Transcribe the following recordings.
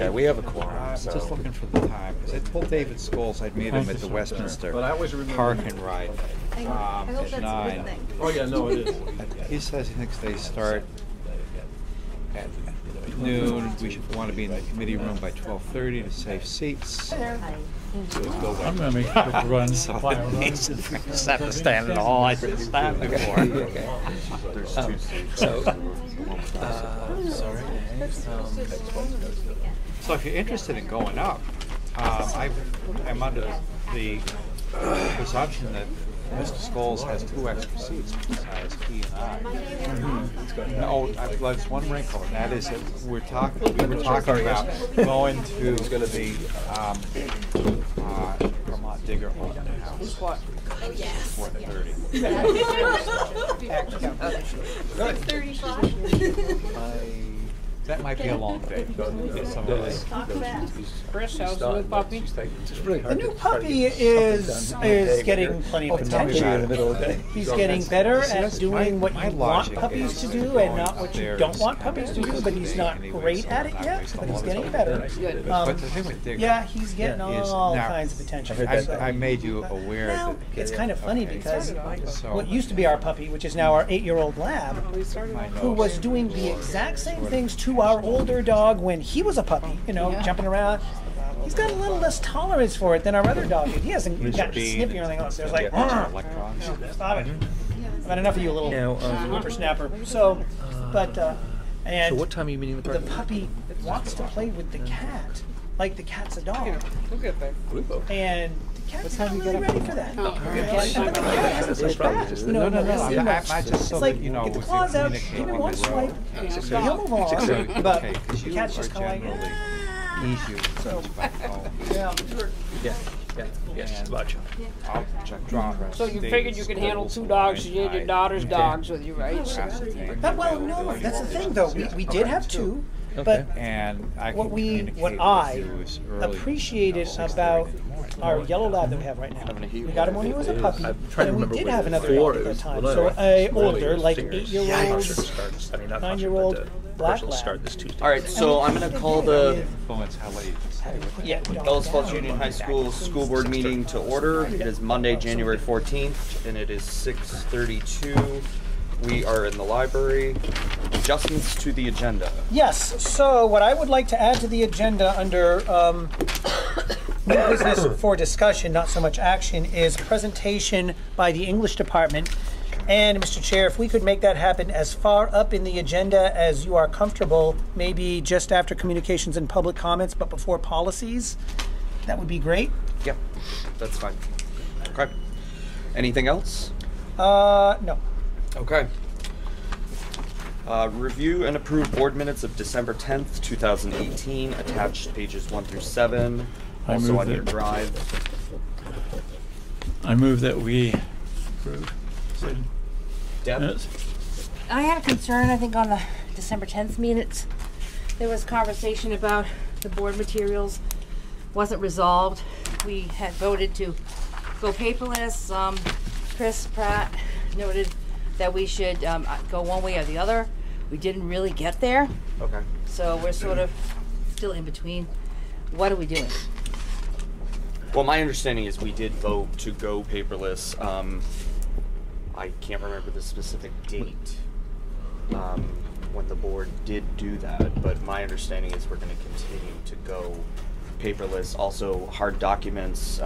Okay, we have a quorum. I'm So. just looking for the time, because I told David Scholes I'd meet him at the Westminster Park and Ride I hope at that's a 9. good thing. Oh yeah, no, it is. He says he thinks they start at noon. We should want to be in the committee room by 12:30 to save seats. So we'll go I'm going to make a quick run. So he's just have to stand in the hall. I didn't stand before. Okay. Sorry. So if you're interested in going up, I'm under the presumption that Mr. Scholes has 2 extra seats besides he and I. No, there's one wrinkle, and that is that we were talking about going to the Vermont Digger Open House. 4:30. 6:35. That might be a long day. Some of us. Chris, how's the new puppy? The new puppy is getting plenty of attention. In the middle of the day. He's getting better at doing what my you want logic puppies is to do going and not what you there don't is want kind puppies of to do, but he's not anyway, great so at it yet, but he's getting better. But the thing with Digger, Yeah, he's getting is all now- kinds of attention. I made you aware Now, that it's kind of funny Okay. because So- what used to be our puppy, which is now our 8-year-old lab, my who nose. was doing the exact same things to our older dog when he was a puppy, jumping around. He's got a little less tolerance for it than our other dog did. He hasn't got snippy or anything else. There's like, electrons. stop it. I've had enough of you, little whippersnapper. So, and So what time are you meeting the the puppy wants to play with the cat, like the cat's a dog. We'll get there. And the cat's not really ready for that. Oh, And the cat has to push back. No. I just It's so like, that you know, get the we claws can out, give communicate him on one the swipe, road. he'll move along. Okay, But 'cause the you cat's are just kind of like, generally easier to touch by phone. yeah. Yes, gotcha. I'll check draw. So you figured you could handle 2 dogs, you had your daughter's dogs with you, right? Well, no, that's the thing though. We did have 2, but And I what can I communicate with you as early, appreciated 6:30 about in the morning. our yellow lab that we have right now. We got him when he was a puppy, I'm trying to and we remember did what have another 4 dog at that is. time. Well, So really, older, like fingers. 8-year-old, Concert starts, I mean, not concert, 9-year-old but black personal lab. start this Tuesday. All right, so I'm going to call the Influence how late you can stay with it. Yeah, Ellis Falls Union High School School Board meeting to order. It is Monday, January 14th, and it is 6:32. We are in the library. Adjustments to the agenda. Yes, so what I would like to add to the agenda under new business for discussion, not so much action, is presentation by the English department. And Mr. Chair, if we could make that happen as far up in the agenda as you are comfortable, maybe just after communications and public comments, but before policies, that would be great. Yep, that's fine. Okay. Anything else? No. Okay. Review and approve board minutes of December 10th, 2018, attached pages 1 through 7, I also move on your that- drive. I move that we approve. Deb? Minutes. I had a concern, I think, on the December 10th minutes. There was conversation about the board materials wasn't resolved. We had voted to go paperless. Chris Pratt noted that we should go one way or the other. We didn't really get there, Okay. so we're sort of still in between. What are we doing? Well, my understanding is we did vote to go paperless. I can't remember the specific date when the board did do that, but my understanding is we're going to continue to go paperless. Also, hard documents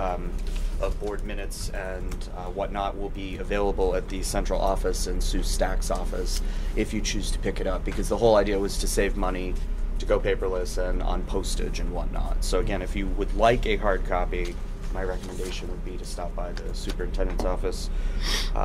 of board minutes and whatnot will be available at the central office and Sue Stack's office if you choose to pick it up, because the whole idea was to save money to go paperless and on postage and whatnot. So again, if you would like a hard copy, my recommendation would be to stop by the superintendent's office,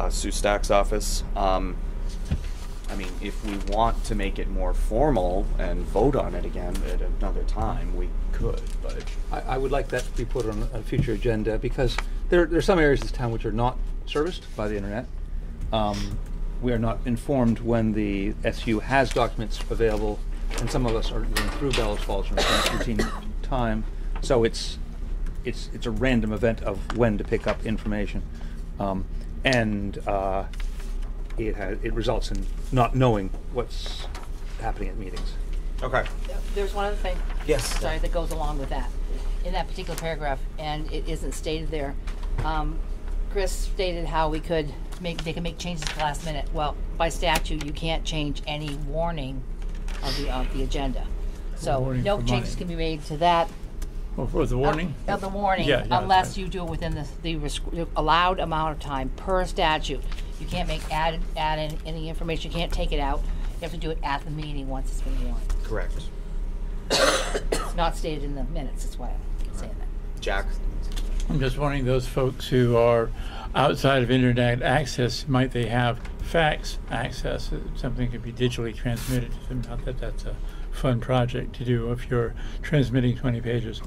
Sue Stack's office. I mean, if we want to make it more formal and vote on it again at another time, we could, but... I would like that to be put on a future agenda because there are some areas of this town which are not serviced by the internet. We are not informed when the SU has documents available, and some of us are going through Bellows Falls from routine time. So it's a random event of when to pick up information, it results in not knowing what's happening at meetings. Okay. There's one other thing. Yes. Sorry, that goes along with that, in that particular paragraph, and it isn't stated there. Chris stated how they can make changes at the last minute. Well, by statute, you can't change any warning of the agenda. So Warning no for changes money. can be made to that. Oh, for the warning? Of the warning, Yeah, yeah, unless that's you do it within the allowed amount of time per statute. You can't add in any information. You can't take it out. You have to do it at the meeting once it's been warned. Correct. It's not stated in the minutes. That's why I'm saying that. Jack? I'm just wondering, those folks who are outside of internet access, might they have fax access? Something could be digitally transmitted to them. Not that that's a fun project to do if you're transmitting 20 pages.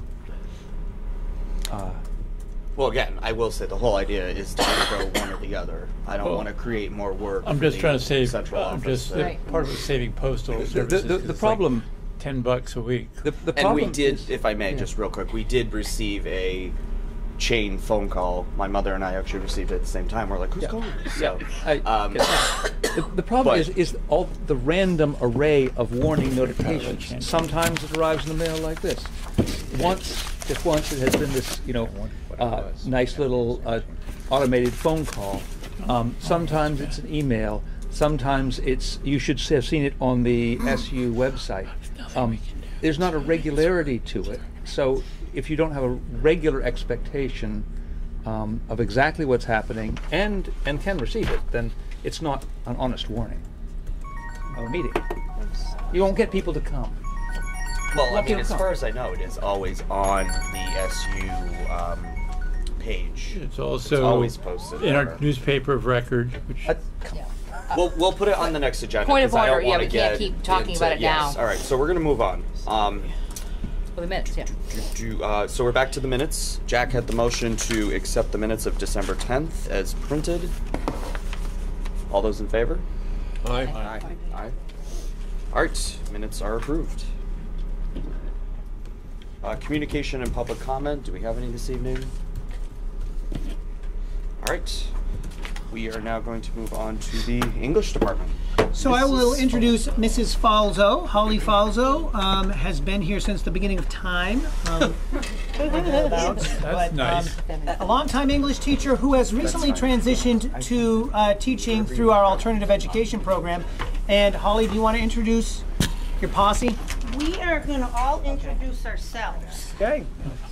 Well, again, I will say the whole idea is to go one or the other. I don't Well, want to create more work. I'm for just the trying to save. central I'm office. just Right. part of it saving postal services. The It's problem. like $10 a week. The And problem we did, is- if I may, yeah. just real quick, we did receive a chain phone call. My mother and I actually received it at the same time. We're like, who's calling? So, I get that. The problem but- is all the random array of warning notifications. Sometimes it arrives in the mail like this. Once it has been this, nice little automated phone call. Sometimes it's an email. Sometimes you should have seen it on the SU website. There's not a regularity to it. So if you don't have a regular expectation of exactly what's happening and can receive it, then it's not an honest warning of a meeting. You won't get people to come. well, I Let mean, people as come. far as I know, it is always on the SU page. It's also always posted in our there. newspaper of record, which Yeah. We'll put it on the next agenda. Point of 'cause I don't order, yeah, wanna we can't get keep talking into- about it yes. now. All right, so we're going to move on. For the minutes, yeah. So we're back to the minutes. Jack had the motion to accept the minutes of December 10th as printed. All those in favor? Aye. Aye. All right, minutes are approved. Communication and public comment. Do we have any this evening? All right. We are now going to move on to the English department. So I will introduce Mrs. Falzo. Holly Falzo has been here since the beginning of time. Thereabouts. that's nice. A longtime English teacher who has recently transitioned to teaching through our alternative education program. And Holly, do you want to introduce your posse? We are going to all introduce ourselves. Okay.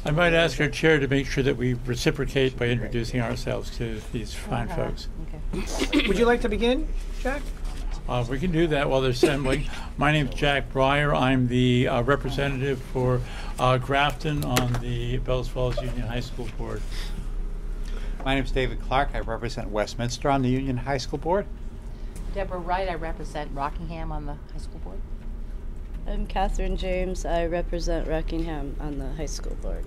I might ask our chair to make sure that we reciprocate by introducing ourselves to these fine folks. Okay. Would you like to begin, Jack? We can do that while they're assembling. My name's Jack Breyer. I'm the representative for Grafton on the Bellows Falls Union High School Board. My name's David Clark. I represent Westminster on the Union High School Board. Deborah Wright, I represent Rockingham on the high school board. I'm Catherine James. I represent Rockingham on the high school board.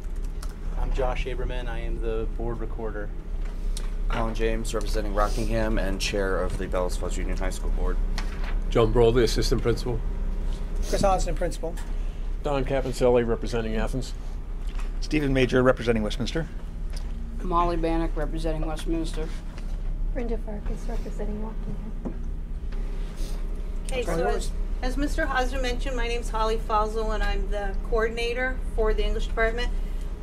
I'm Josh Aberman. I am the board recorder. Colin James, representing Rockingham and chair of the Bellows Falls Union High School Board. John Broley, assistant principal. Chris Hodgson, principal. Don Caponcelli, representing Athens. Stephen Major representing Westminster. Molly Bannock representing Westminster. Brenda Farkas representing Rockingham. Okay, so as Mr. Hosner mentioned, my name's Holly Falzo and I'm the coordinator for the English department.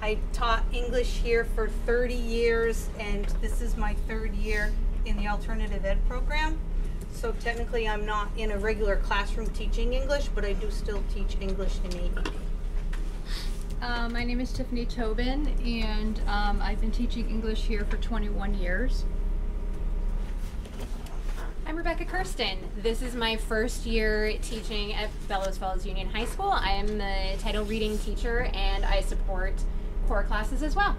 I taught English here for 30 years and this is my 3rd year in the alternative ed program. So technically I'm not in a regular classroom teaching English, but I do still teach English in AEP. My name is Tiffany Tobin, and I've been teaching English here for 21 years. I'm Rebecca Kirsten. This is my 1st year teaching at Bellows Falls Union High School. I am the title reading teacher and I support core classes as well.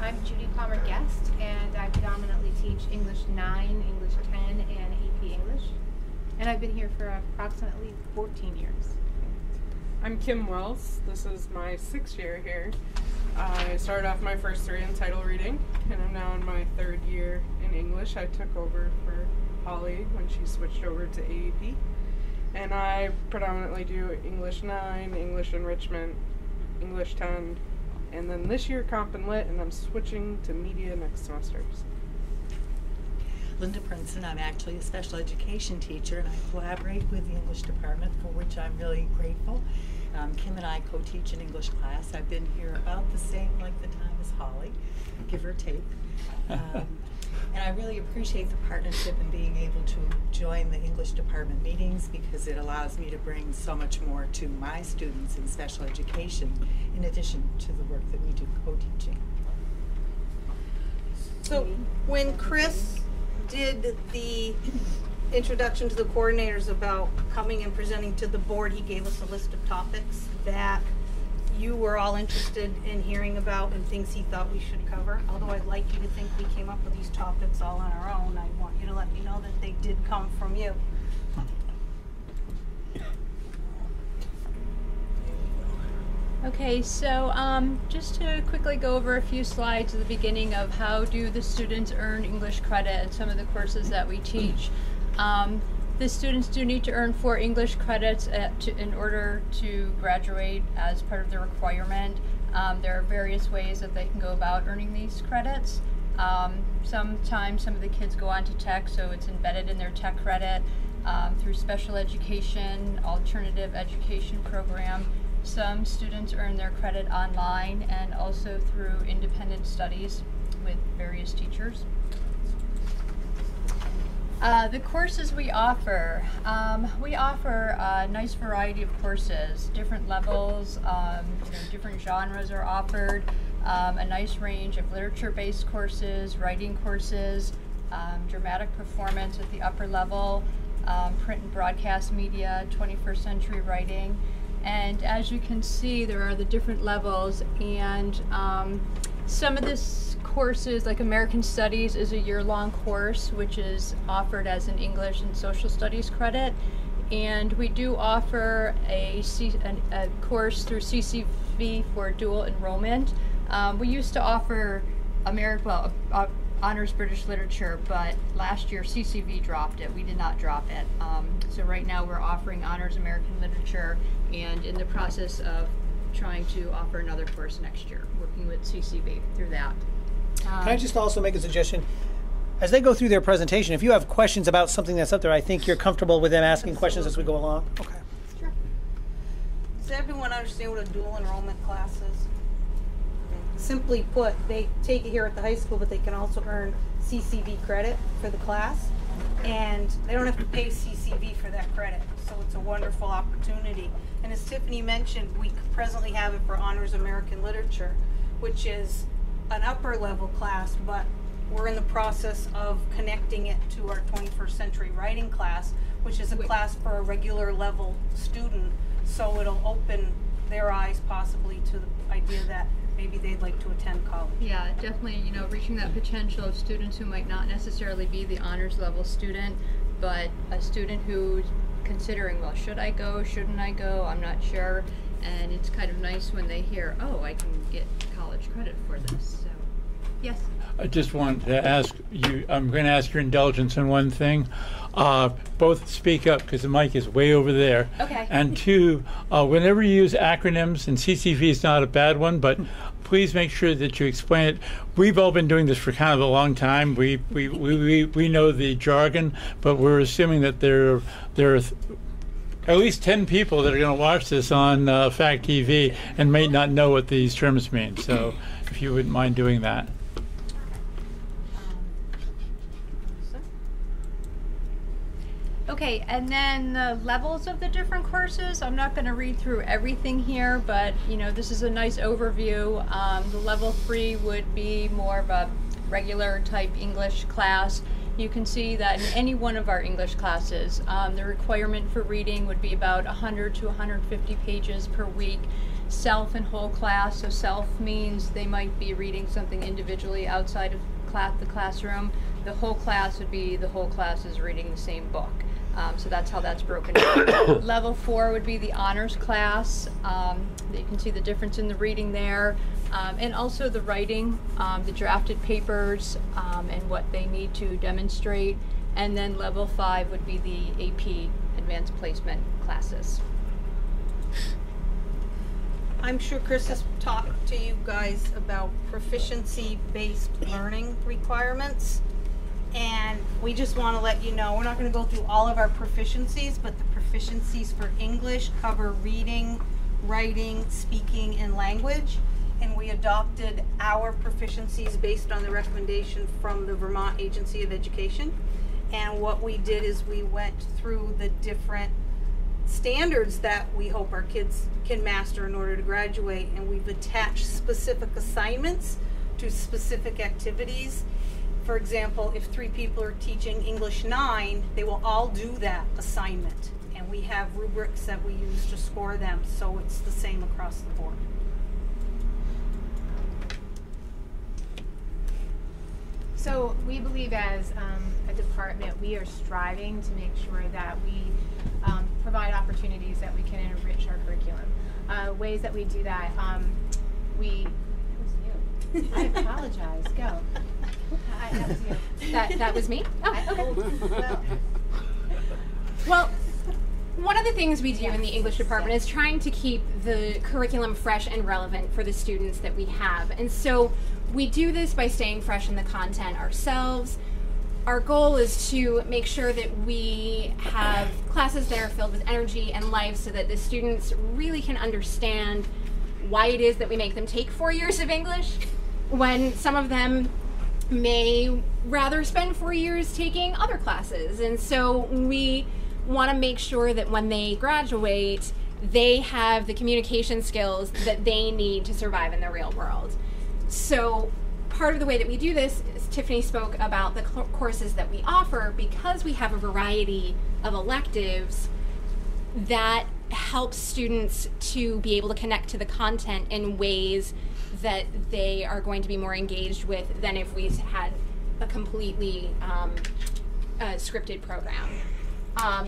I'm Judy Palmer Guest, and I predominantly teach English 9, English 10, and AP English. And I've been here for approximately 14 years. I'm Kim Wells. This is my 6th year here. I started off my first 3 in title reading, and I'm now in my 3rd year in English. I took over for Holly when she switched over to AEP. And I predominantly do English 9, English Enrichment, English 10, and then this year Comp and Lit, and I'm switching to media next semester. Linda Princeton. I'm actually a special education teacher, and I collaborate with the English department, for which I'm really grateful. Kim and I co-teach an English class. I've been here about the same length of time as Holly, give or take. And I really appreciate the partnership and being able to join the English department meetings, because it allows me to bring so much more to my students in special education, in addition to the work that we do co-teaching. So when Chris did the introduction to the coordinators about coming and presenting to the board, he gave us a list of topics that you were all interested in hearing about and things he thought we should cover. Although I'd like you to think we came up with these topics all on our own, I want you to let me know that they did come from you. Okay, so just to quickly go over a few slides at the beginning of how do the students earn English credit and some of the courses that we teach. The students do need to earn 4 English credits in order to graduate as part of the requirement. There are various ways that they can go about earning these credits. Sometimes some of the kids go on to tech, so it's embedded in their tech credit through special education, alternative education program. Some students earn their credit online and also through independent studies with various teachers. The courses we offer a nice variety of courses, different levels, different genres are offered, a nice range of literature-based courses, writing courses, dramatic performance at the upper level, print and broadcast media, 21st century writing. And as you can see, there are the different levels, and some of this courses, like American Studies, is a year-long course which is offered as an English and Social Studies credit. And we do offer a course through CCV for dual enrollment. We used to offer Honors British Literature, but last year CCV dropped it. We did not drop it. So right now we're offering Honors American Literature, and in the process of trying to offer another course next year, working with CCV through that. Can I just also make a suggestion? As they go through their presentation, if you have questions about something that's up there, I think you're comfortable with them asking questions as we go along. Okay. Sure. Does everyone understand what a dual enrollment class is? Simply put, they take it here at the high school, but they can also earn CCV credit for the class, and they don't have to pay CCV for that credit. So it's a wonderful opportunity. And as Tiffany mentioned, we presently have it for Honors American Literature, which is an upper level class, but we're in the process of connecting it to our 21st century writing class, which is a class for a regular level student. So it'll open their eyes possibly to the idea that maybe they'd like to attend college. Yeah, definitely, reaching that potential of students who might not necessarily be the honors level student, but a student who's considering, well, should I go, shouldn't I go, I'm not sure. And it's kind of nice when they hear, oh, I can get college credit for this. So, yes? I just want to ask you, I'm going to ask your indulgence in one thing. Both speak up because the mic is way over there. Okay. And 2, whenever you use acronyms, and CCV is not a bad one, but please make sure that you explain it. We've all been doing this for kind of a long time. We know the jargon, but we're assuming that there are at least 10 people that are going to watch this on Fact TV and may not know what these terms mean. So if you wouldn't mind doing that. Okay, and then the levels of the different courses. I'm not going to read through everything here, but this is a nice overview. The level 3 would be more of a regular type English class. You can see that in any one of our English classes, the requirement for reading would be about 100 to 150 pages per week. Self and whole class. So self means they might be reading something individually outside of the classroom. The whole class would be the whole class is reading the same book. So that's how that's broken down. Level 4 would be the honors class. You can see the difference in the reading there. And also the writing, the drafted papers, and what they need to demonstrate. And then level 5 would be the AP advanced placement classes. I'm sure Chris has talked to you guys about proficiency-based learning requirements. And we just want to let you know, we're not going to go through all of our proficiencies, but the proficiencies for English cover reading, writing, speaking, and language. And we adopted our proficiencies based on the recommendation from the Vermont Agency of Education. And what we did is we went through the different standards that we hope our kids can master in order to graduate, and we've attached specific assignments to specific activities. For example, if 3 people are teaching English 9, they will all do that assignment, and we have rubrics that we use to score them, so it's the same across the board. So we believe as a department, we are striving to make sure that we provide opportunities that we can enrich our curriculum. Ways that we do that, I apologize, go. That was you. That was me? Oh, okay. Well, one of the things we do in the English department is trying to keep the curriculum fresh and relevant for the students that we have. And so we do this by staying fresh in the content ourselves. Our goal is to make sure that we have classes that are filled with energy and life so that the students really can understand why it is that we make them take 4 years of English, when some of them may rather spend 4 years taking other classes. And so we want to make sure that when they graduate, they have the communication skills that they need to survive in the real world. So part of the way that we do this is Tiffany spoke about the courses that we offer. Because we have a variety of electives, that helps students to be able to connect to the content in ways that they are going to be more engaged with than if we had a completely scripted program.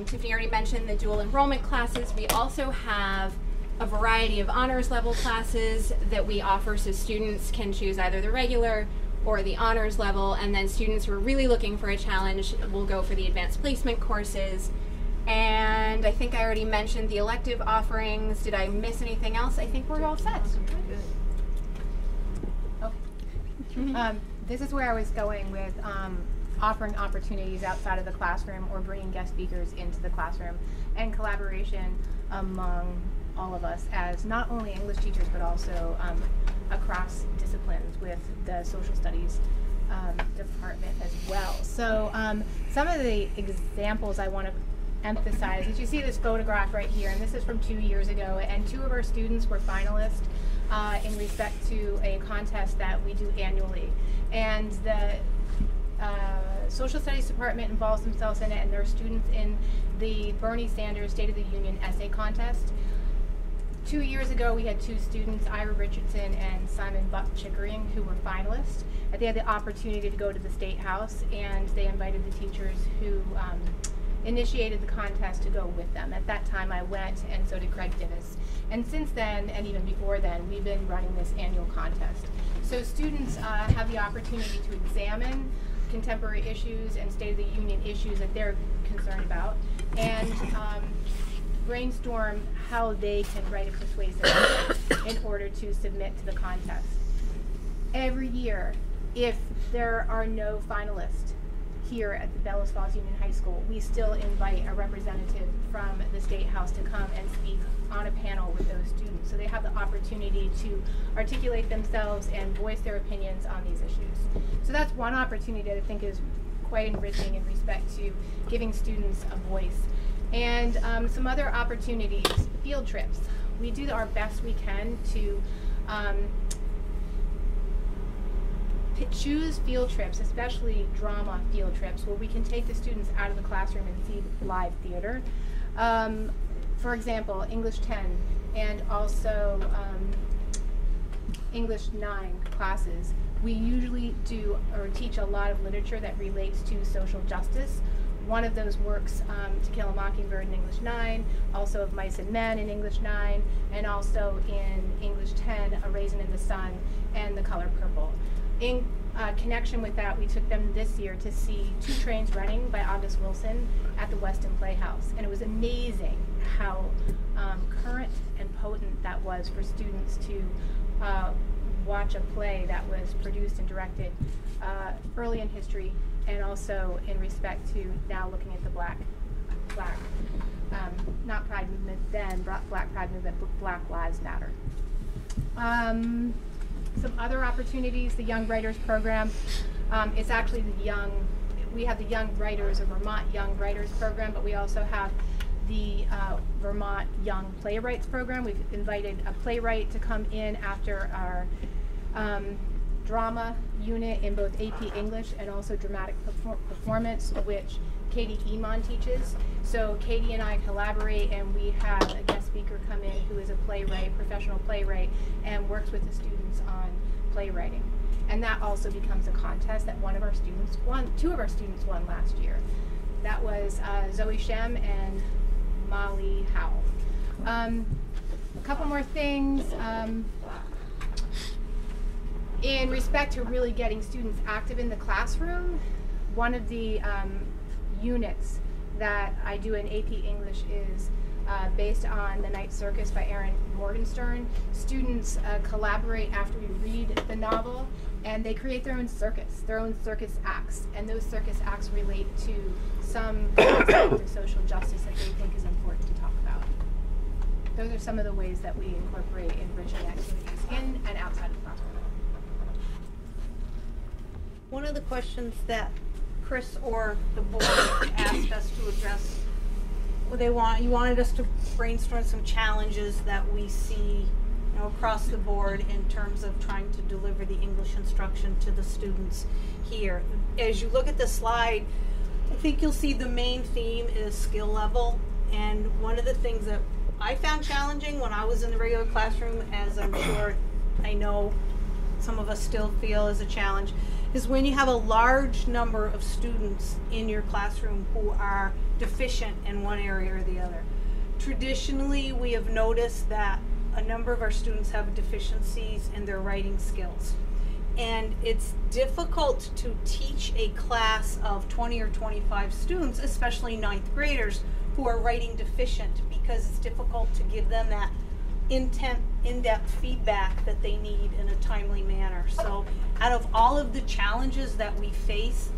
Tiffany already mentioned the dual enrollment classes. We also have a variety of honors level classes that we offer, so students can choose either the regular or the honors level, and then students who are really looking for a challenge will go for the advanced placement courses. And I think I already mentioned the elective offerings. Did I miss anything else? I think we're all set. Okay. This is where I was going with offering opportunities outside of the classroom or bringing guest speakers into the classroom, and collaboration among all of us as not only English teachers but also across disciplines with the social studies department as well. So some of the examples I want to emphasize is you see this photograph right here, and this is from 2 years ago, and 2 of our students were finalists in respect to a contest that we do annually. And the social studies department involves themselves in it, and there are students in the Bernie Sanders State of the Union essay contest. 2 years ago, we had 2 students, Ira Richardson and Simon Buck Chickering, who were finalists. And they had the opportunity to go to the State House, and they invited the teachers who initiated the contest to go with them. At that time, I went, and so did Craig Divis. And since then, and even before then, we've been running this annual contest. So students have the opportunity to examine contemporary issues and State of the Union issues that they're concerned about, and brainstorm how they can write a persuasive letter in order to submit to the contest. Every year, if there are no finalists here at the Bellows Falls Union High School, we still invite a representative from the State House to come and speak on a panel with those students, so they have the opportunity to articulate themselves and voice their opinions on these issues. So that's one opportunity that I think is quite enriching in respect to giving students a voice. And some other opportunities, field trips. We do our best we can to choose field trips, especially drama field trips, where we can take the students out of the classroom and see live theater. For example, English 10 and also English 9 classes. We usually do or teach a lot of literature that relates to social justice. One of those works, To Kill a Mockingbird in English 9, also of Mice and Men in English 9, and also in English 10, A Raisin in the Sun and The Color Purple. In connection with that, we took them this year to see Two Trains Running by August Wilson at the Weston Playhouse, and it was amazing how current and potent that was for students to watch a play that was produced and directed early in history and also in respect to now looking at the not Pride Movement then, Black Pride Movement, but Black Lives Matter. Some other opportunities, the Young Writers Program. It's actually we have the Young Writers, a Vermont Young Writers Program, but we also have the Vermont Young Playwrights Program. We've invited a playwright to come in after our drama unit in both AP English and also dramatic performance, which Katie Emon teaches. So Katie and I collaborate, and we have a guest speaker come in who is a playwright, professional playwright, and works with the students on playwriting. And that also becomes a contest that one of our students won, 2 of our students won last year. That was Zoe Shem and Molly Howell. A couple more things. In respect to really getting students active in the classroom, one of the units that I do in AP English is based on The Night Circus by Aaron Morgenstern. Students collaborate after we read the novel, and they create their own circus acts, and those circus acts relate to some aspect of social justice that they think is important to talk about. Those are some of the ways that we incorporate enriching activities in and outside of the classroom. One of the questions that Chris or the board asked us to address, you wanted us to brainstorm some challenges that we see, across the board in terms of trying to deliver the English instruction to the students here. As you look at the slide, I think you'll see the main theme is skill level, and one of the things that I found challenging when I was in the regular classroom, as I'm sure I know some of us still feel is a challenge, is when you have a large number of students in your classroom who are deficient in one area or the other. Traditionally, we have noticed that a number of our students have deficiencies in their writing skills. And it's difficult to teach a class of 20 or 25 students, especially 9th graders, who are writing deficient, because it's difficult to give them that in-depth feedback that they need in a timely manner. So out of all of the challenges that we face,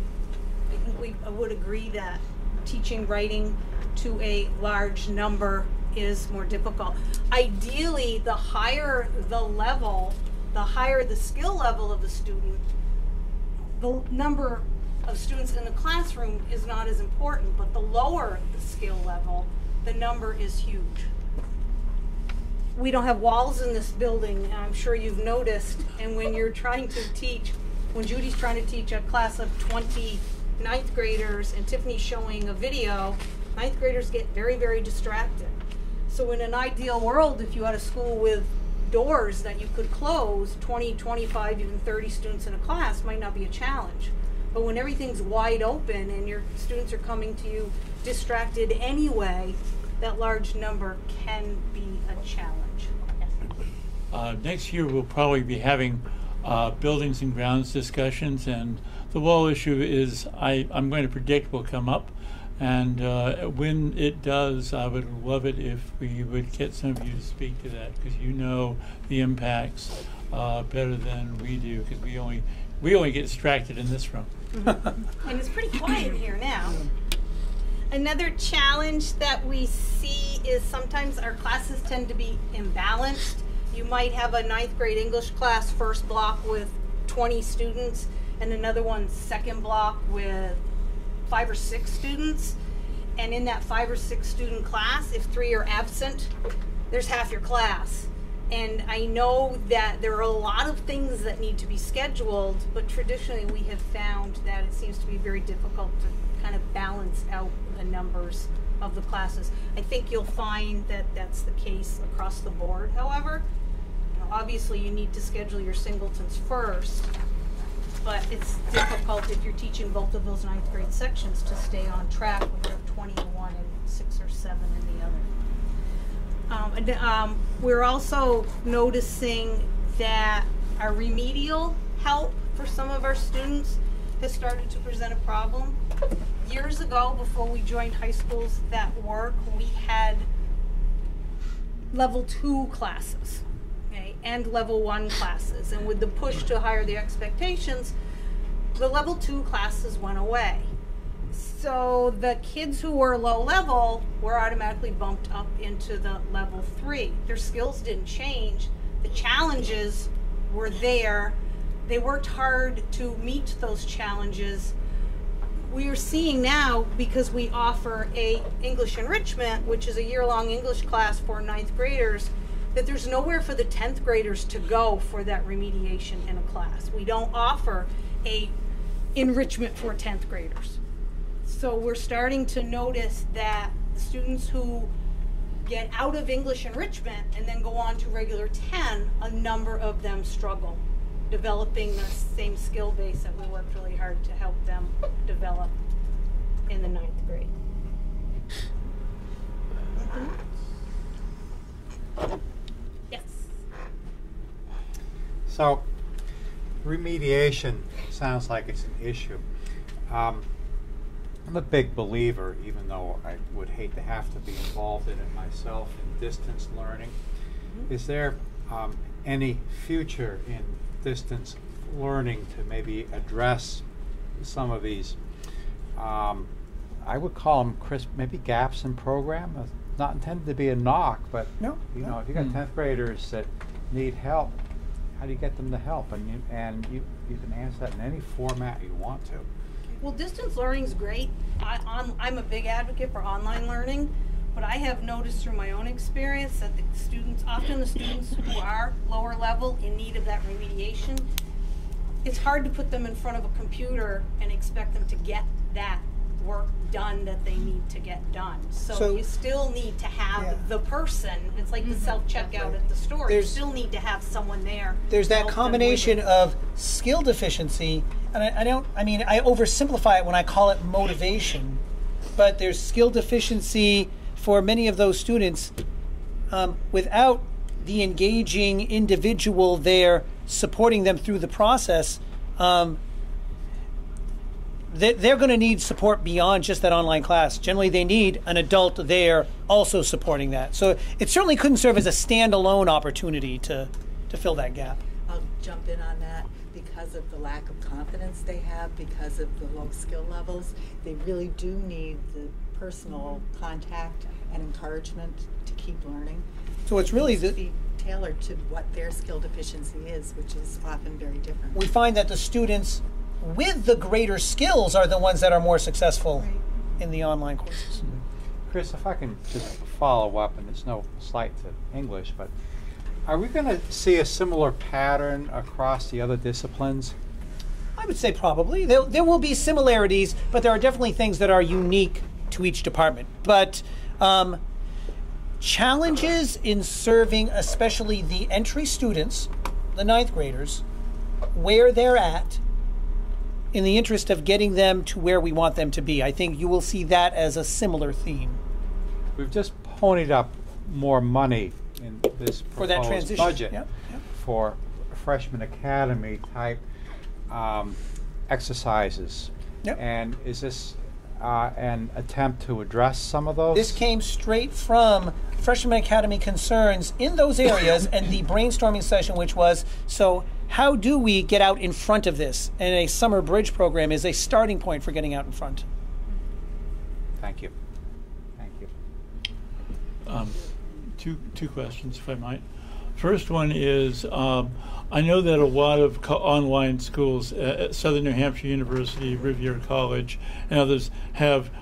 I think I would agree that teaching writing to a large number is more difficult. Ideally, the higher the level, the higher the skill level of the student, the number of students in the classroom is not as important, but the lower the skill level, the number is huge. We don't have walls in this building, I'm sure you've noticed, and when you're trying to teach, when Judy's trying to teach a class of 20 9th graders and Tiffany's showing a video, 9th graders get very, very distracted. So in an ideal world, if you had a school with doors that you could close, 20, 25, even 30 students in a class might not be a challenge. But when everything's wide open and your students are coming to you distracted anyway, that large number can be a challenge. Yes. Next year we'll probably be having buildings and grounds discussions, and the wall issue is, I'm going to predict will come up. And when it does, I would love it if we would get some of you to speak to that, because you know the impacts better than we do, because we only get distracted in this room. Mm-hmm. And it's pretty quiet here now. Another challenge that we see is sometimes our classes tend to be imbalanced. You might have a 9th grade English class first block with 20 students and another one second block with 5 or 6 students, and in that 5 or 6 student class, if 3 are absent, there's half your class. And I know that there are a lot of things that need to be scheduled, but traditionally we have found that it seems to be very difficult to kind of balance out the numbers of the classes. I think you'll find that that's the case across the board. However, obviously you need to schedule your singletons first, but it's difficult if you're teaching both of those 9th grade sections to stay on track when you have 20 in one and 6 or 7 in the other. We're also noticing that our remedial help for some of our students has started to present a problem. Years ago, before we joined high schools that work, we had level 2 classes. And level 1 classes, and with the push to higher the expectations, the level 2 classes went away. So the kids who were low level were automatically bumped up into the level 3. Their skills didn't change. The challenges were there. They worked hard to meet those challenges. We are seeing now, because we offer a English enrichment, which is a year-long English class for 9th graders, that there's nowhere for the 10th graders to go for that remediation in a class. We don't offer a enrichment for 10th graders. So we're starting to notice that the students who get out of English enrichment and then go on to regular 10, a number of them struggle developing the same skill base that we worked really hard to help them develop in the 9th grade. Yes. So, remediation sounds like it's an issue. I'm a big believer, even though I would hate to have to be involved in it myself, in distance learning. Is there any future in distance learning to maybe address some of these, I would call them, Chris, maybe gaps in program? Not intended to be a knock, but no, you know, if you got 10th graders that need help, how do you get them to help? And you can answer that in any format you want to. Well, distance learning is great. I'm a big advocate for online learning, but I have noticed through my own experience that the students, often the students who are lower level in need of that remediation, it's hard to put them in front of a computer and expect them to get that work done that they need to get done. So you still need to have the person. It's like the self-checkout at the store. You still need to have someone there. There's that combination of skill deficiency, and I oversimplify it when I call it motivation, but there's skill deficiency for many of those students without the engaging individual there supporting them through the process. They're going to need support beyond just that online class. Generally, they need an adult there also supporting that. So it certainly couldn't serve as a standalone opportunity to fill that gap. I'll jump in on that. Because of the lack of confidence they have, because of the low skill levels, they really do need the personal contact and encouragement to keep learning. So it's really be tailored to what their skill deficiency is, which is often very different. We find that the students with the greater skills are the ones that are more successful in the online courses. Chris, if I can just follow up, and it's no slight to English, but are we going to see a similar pattern across the other disciplines? I would say probably. There will be similarities, but there are definitely things that are unique to each department. But challenges in serving especially the entry students, the 9th graders, where they're at, in the interest of getting them to where we want them to be. I think you will see that as a similar theme. We've just ponied up more money in this for that transition budget for freshman academy type exercises. And is this an attempt to address some of those? This came straight from freshman academy concerns in those areas and the brainstorming session, which was, so how do we get out in front of this? And a summer bridge program is a starting point for getting out in front. Thank you. Thank you. Two questions, if I might. First one is, I know that a lot of online schools at Southern New Hampshire University, Riviera College, and others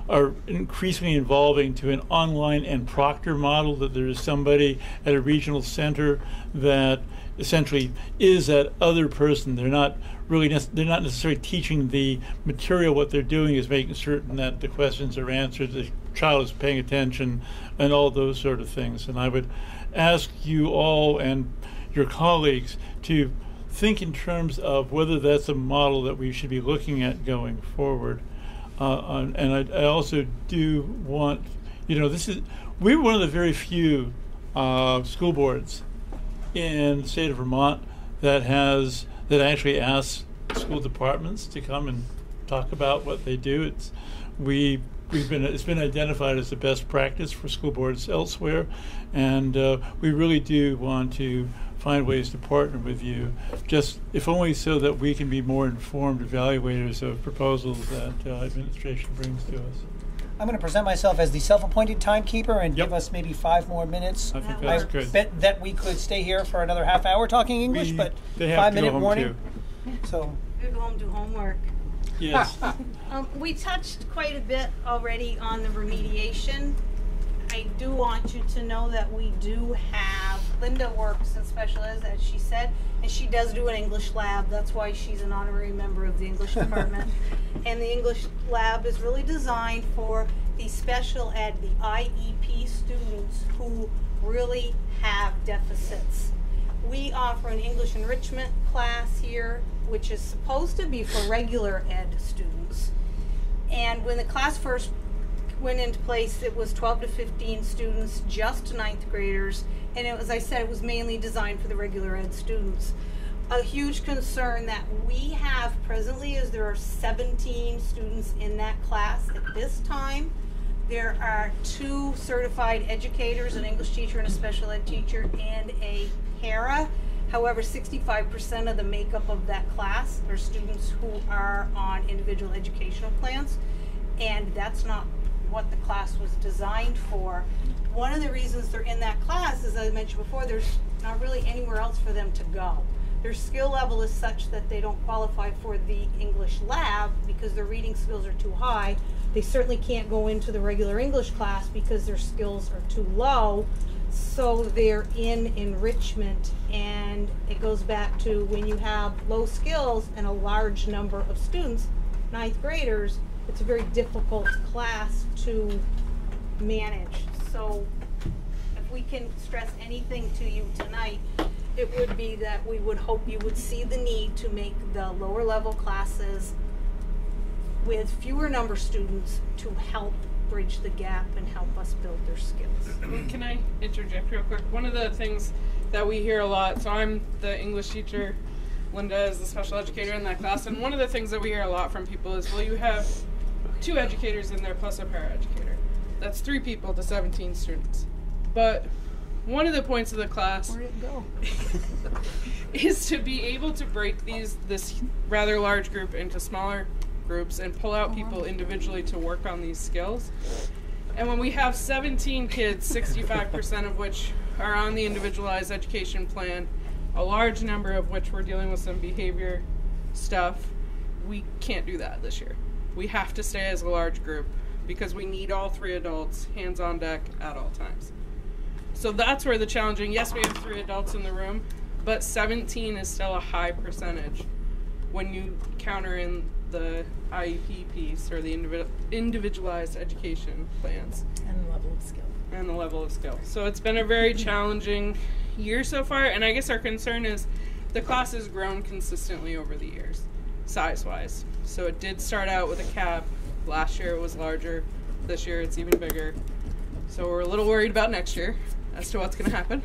are increasingly evolving to an online and proctor model, that there is somebody at a regional center that essentially is that other person. They're not necessarily teaching the material. What they're doing is making certain that the questions are answered, the child is paying attention, and all those sort of things. And I would ask you all and your colleagues to think in terms of whether that's a model that we should be looking at going forward. And I also do want, we're one of the very few school boards in the state of Vermont that actually asks school departments to come and talk about what they do. It's been identified as the best practice for school boards elsewhere, and we really do want to find ways to partner with you, just if only so that we can be more informed evaluators of proposals that administration brings to us. I'm going to present myself as the self-appointed timekeeper and give us maybe 5 more minutes. I think that's good. Bet that we could stay here for another half hour talking English, but they have 5-minute warning. Too. So Go home, do homework. Yes. We touched quite a bit already on the remediation. I do want you to know that we do have, Linda works in special ed, as she said, and she does do an English lab. That's why she's an honorary member of the English department. And the English lab is really designed for the special ed, the IEP students who really have deficits. We offer an English enrichment class here, which is supposed to be for regular ed students. And when the class first went into place, it was 12 to 15 students, just 9th graders, and it was, I said, it was mainly designed for the regular ed students. A huge concern that we have presently is there are 17 students in that class at this time. There are 2 certified educators, an English teacher and a special ed teacher, and a para. However, 65% of the makeup of that class are students who are on individual educational plans, and that's not what the class was designed for. One of the reasons they're in that class, as I mentioned before, there's not really anywhere else for them to go. Their skill level is such that they don't qualify for the English lab because their reading skills are too high. They certainly can't go into the regular English class because their skills are too low. So they're in enrichment, and it goes back to when you have low skills and a large number of students, 9th graders, it's a very difficult class to manage. So if we can stress anything to you tonight, it would be that we would hope you would see the need to make the lower level classes with fewer number of students to help bridge the gap and help us build their skills. Can I interject real quick? One of the things that we hear a lot, so I'm the English teacher, Linda is the special educator in that class, and one of the things that we hear a lot from people is, well, you have 2 educators in there plus a paraeducator. That's 3 people to 17 students. But one of the points of the class where'd it go? is to be able to break this rather large group into smaller groups and pull out people individually to work on these skills. And when we have 17 kids, 65% of which are on the individualized education plan, a large number of which we're dealing with some behavior stuff, we can't do that this year. We have to stay as a large group because we need all 3 adults hands on deck at all times. So that's where the challenging, yes, we have 3 adults in the room, but 17 is still a high percentage when you counter in the IEP piece or the individualized education plans. And the level of skill. And the level of skill. So it's been a very challenging year so far, and I guess our concern is the class has grown consistently over the years, size-wise. So it did start out with a cap. Last year it was larger. This year it's even bigger. So we're a little worried about next year as to what's going to happen.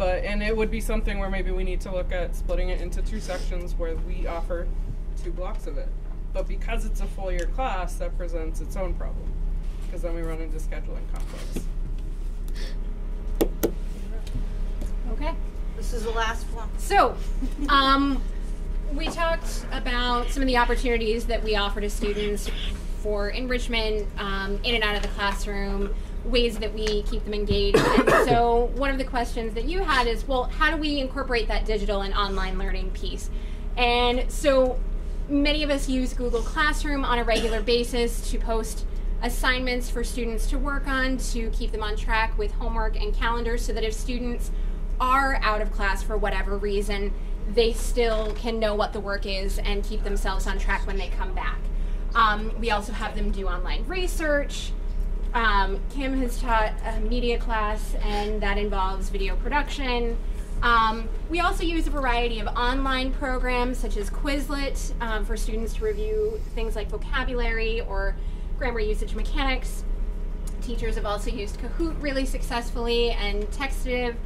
And it would be something where maybe we need to look at splitting it into 2 sections where we offer 2 blocks of it. But because it's a full year class, that presents its own problem, because then we run into scheduling conflicts. Okay. This is the last one. So, we talked about some of the opportunities that we offer to students for enrichment, in and out of the classroom, ways that we keep them engaged. And so one of the questions that you had is, well, how do we incorporate that digital and online learning piece? And so many of us use Google Classroom on a regular basis to post assignments for students to work on, to keep them on track with homework and calendars, so that if students are out of class for whatever reason, they still can know what the work is and keep themselves on track when they come back. We also have them do online research. Kim has taught a media class, and that involves video production. We also use a variety of online programs such as Quizlet for students to review things like vocabulary or grammar usage mechanics. Teachers have also used Kahoot really successfully and Textive.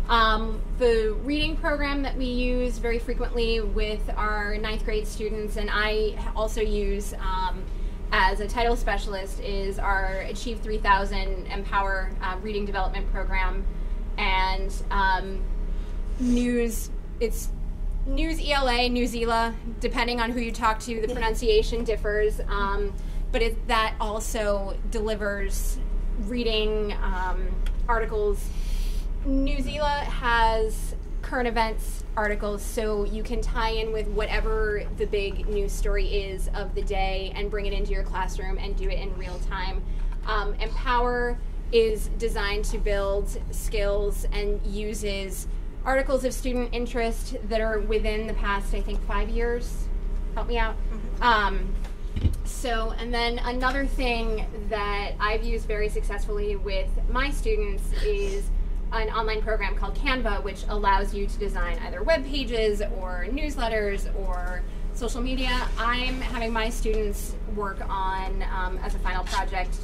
The reading program that we use very frequently with our 9th grade students, and I also use as a title specialist, is our Achieve 3000 Empower reading development program. And news. It's News ELA, News ELA, depending on who you talk to, the pronunciation differs. But that also delivers reading articles. News ELA has current events articles, so you can tie in with whatever the big news story is of the day and bring it into your classroom and do it in real time. Empower is designed to build skills and uses articles of student interest that are within the past, I think, 5 years. Help me out. And then another thing that I've used very successfully with my students is an online program called Canva, which allows you to design either web pages or newsletters or social media. I'm having my students work on, as a final project,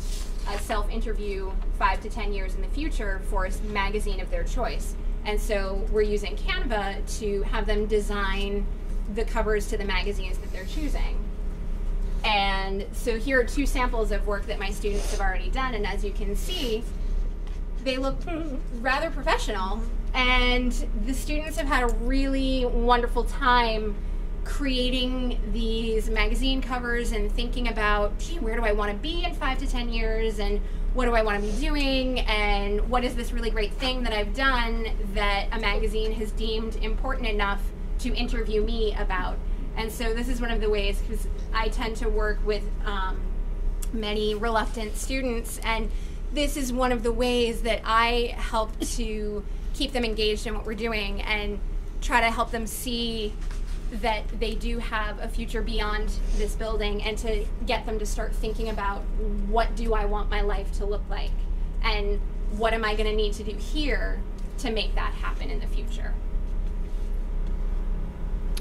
a self-interview 5 to 10 years in the future for a magazine of their choice. And so we're using Canva to have them design the covers to the magazines that they're choosing. And so here are 2 samples of work that my students have already done, and as you can see, they look rather professional, and the students have had a really wonderful time creating these magazine covers and thinking about, gee, where do I want to be in 5 to 10 years, and what do I want to be doing, and what is this really great thing that I've done that a magazine has deemed important enough to interview me about. And so this is one of the ways, because I tend to work with many reluctant students, and this is one of the ways that I help to keep them engaged in what we're doing and try to help them see that they do have a future beyond this building, and to get them to start thinking about, what do I want my life to look like, and what am I going to need to do here to make that happen in the future.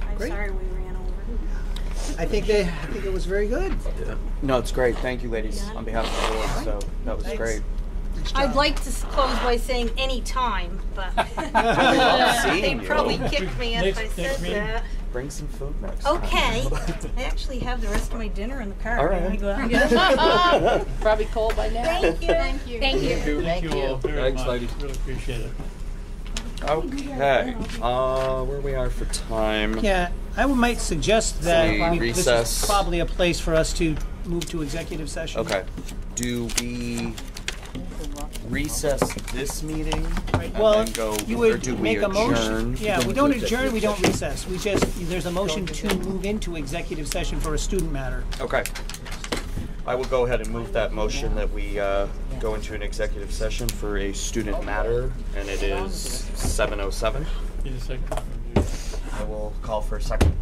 I'm Great. sorry we ran over. I think it was very good. No, it's great. Thank you, ladies, on behalf of the board. So that was great. I'd like to close by saying any time, but seeing they'd you. probably kick me if I said meeting. that. Bring some food next time. Okay. I actually have the rest of my dinner in the car. All right. When I go out. Probably cold by now. Thank you. Thank you. Thank you Thank you. all very Thanks, much. ladies. Really appreciate it. Okay. Where we are for time. Yeah, I might suggest that this recess. is probably a place for us to move to executive session. Okay. Do we recess this meeting and Well, then go, you or would do we make a motion. adjourn? Yeah, we don't adjourn, we don't recess. We just, there's a motion to move into executive session for a student matter. Okay. I will go ahead and move that motion that we go into an executive session for a student matter, and it is 7:07. Need a second. I will call for a second.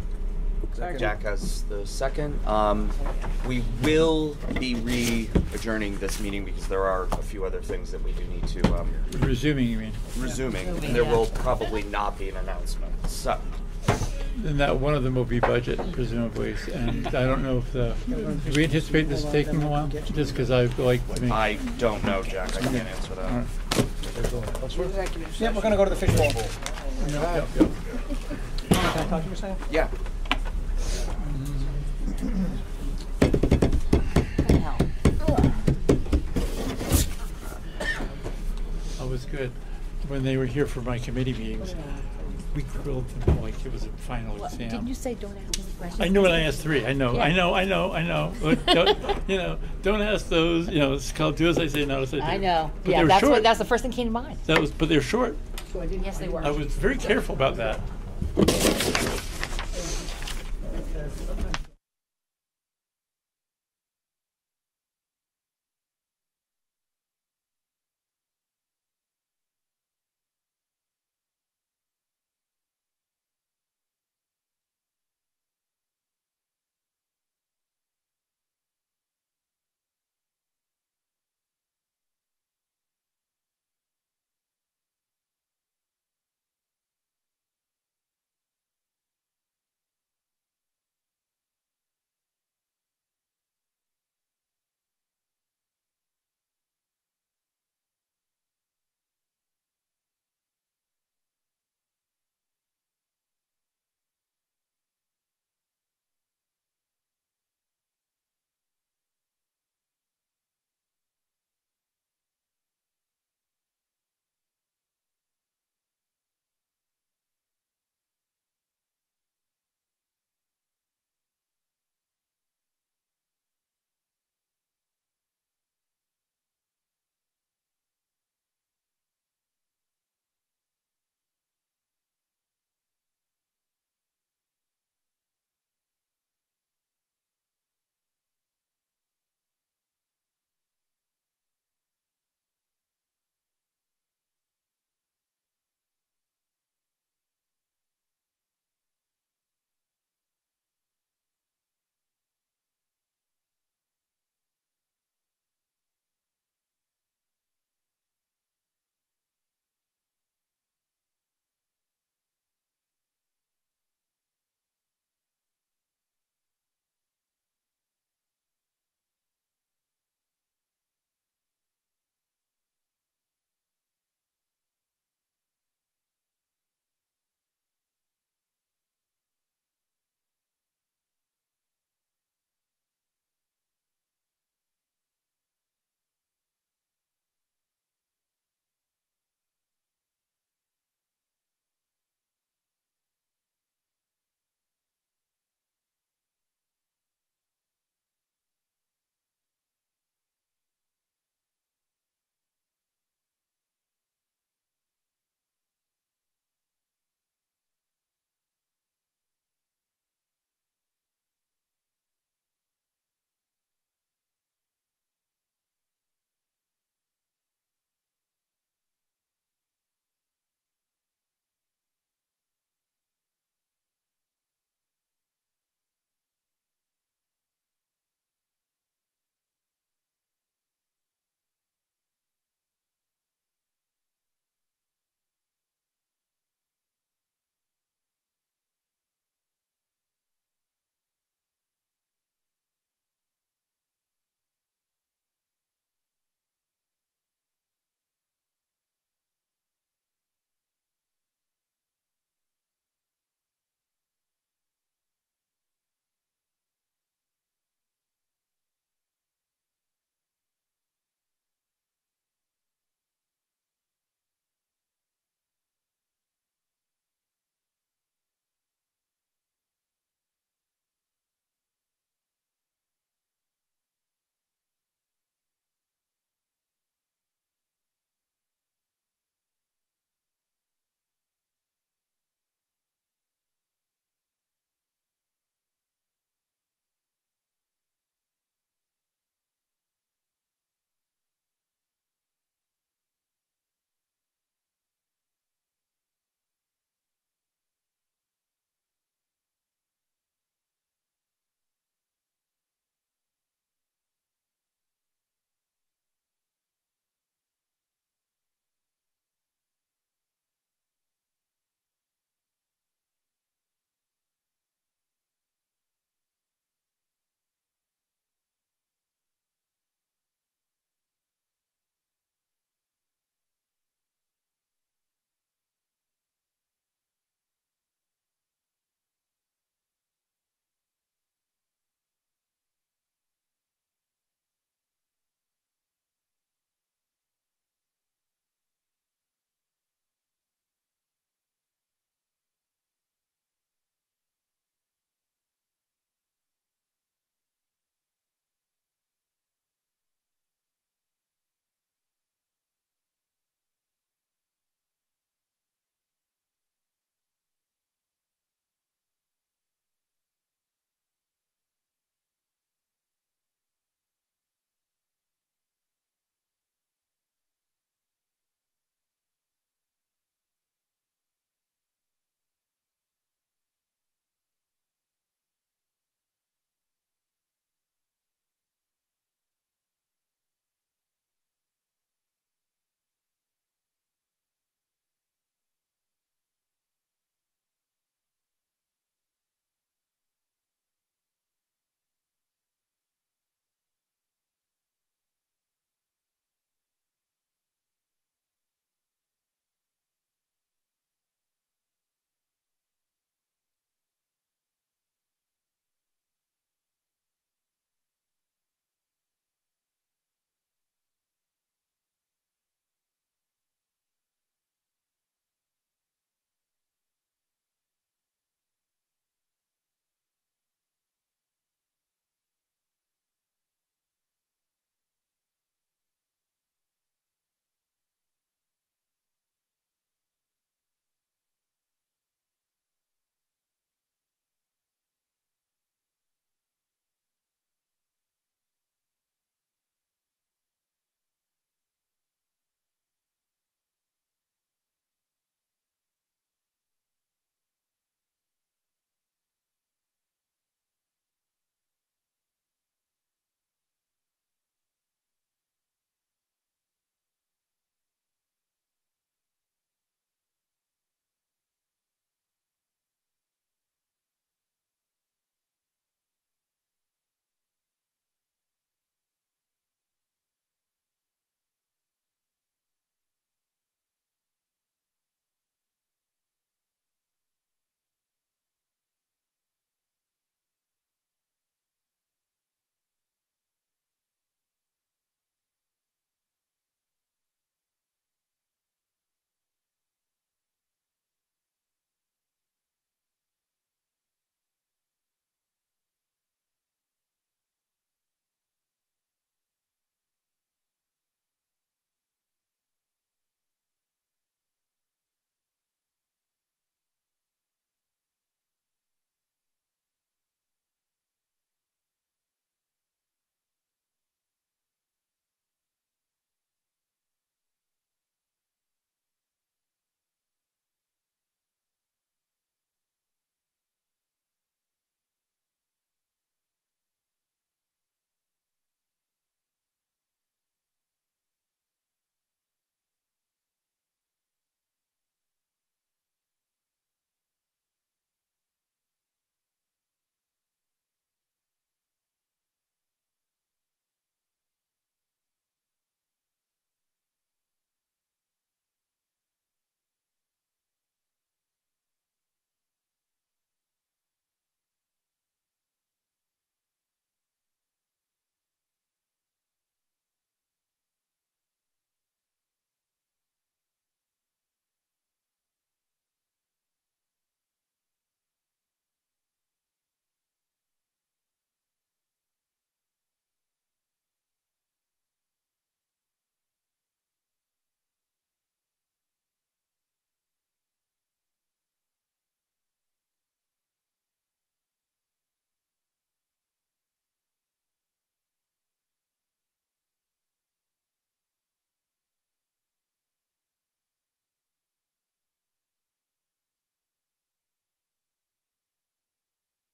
Jack has the second. We will be re-adjourning this meeting because there are a few other things that we do need to Resuming, you mean? resuming. And there will probably not be an announcement. So, And that one of them will be budget, presumably. And I don't know if do we anticipate this taking a while? Just because I like to make. I don't know, Jack. I can't answer that. All right. Yeah, we're gonna go to the fishbowl. Yep. Can I talk to you for a second? Yeah. That was good. When they were here for my committee meetings, we grilled them like it was a final exam. Didn't you say don't ask any questions? I knew when I asked 3. I know. But don't ask those. It's called do as I say, not as I do. I know. But Yeah, they were that's short. that's the first thing came to mind. But they're short. Yes, they were. I was very careful about that.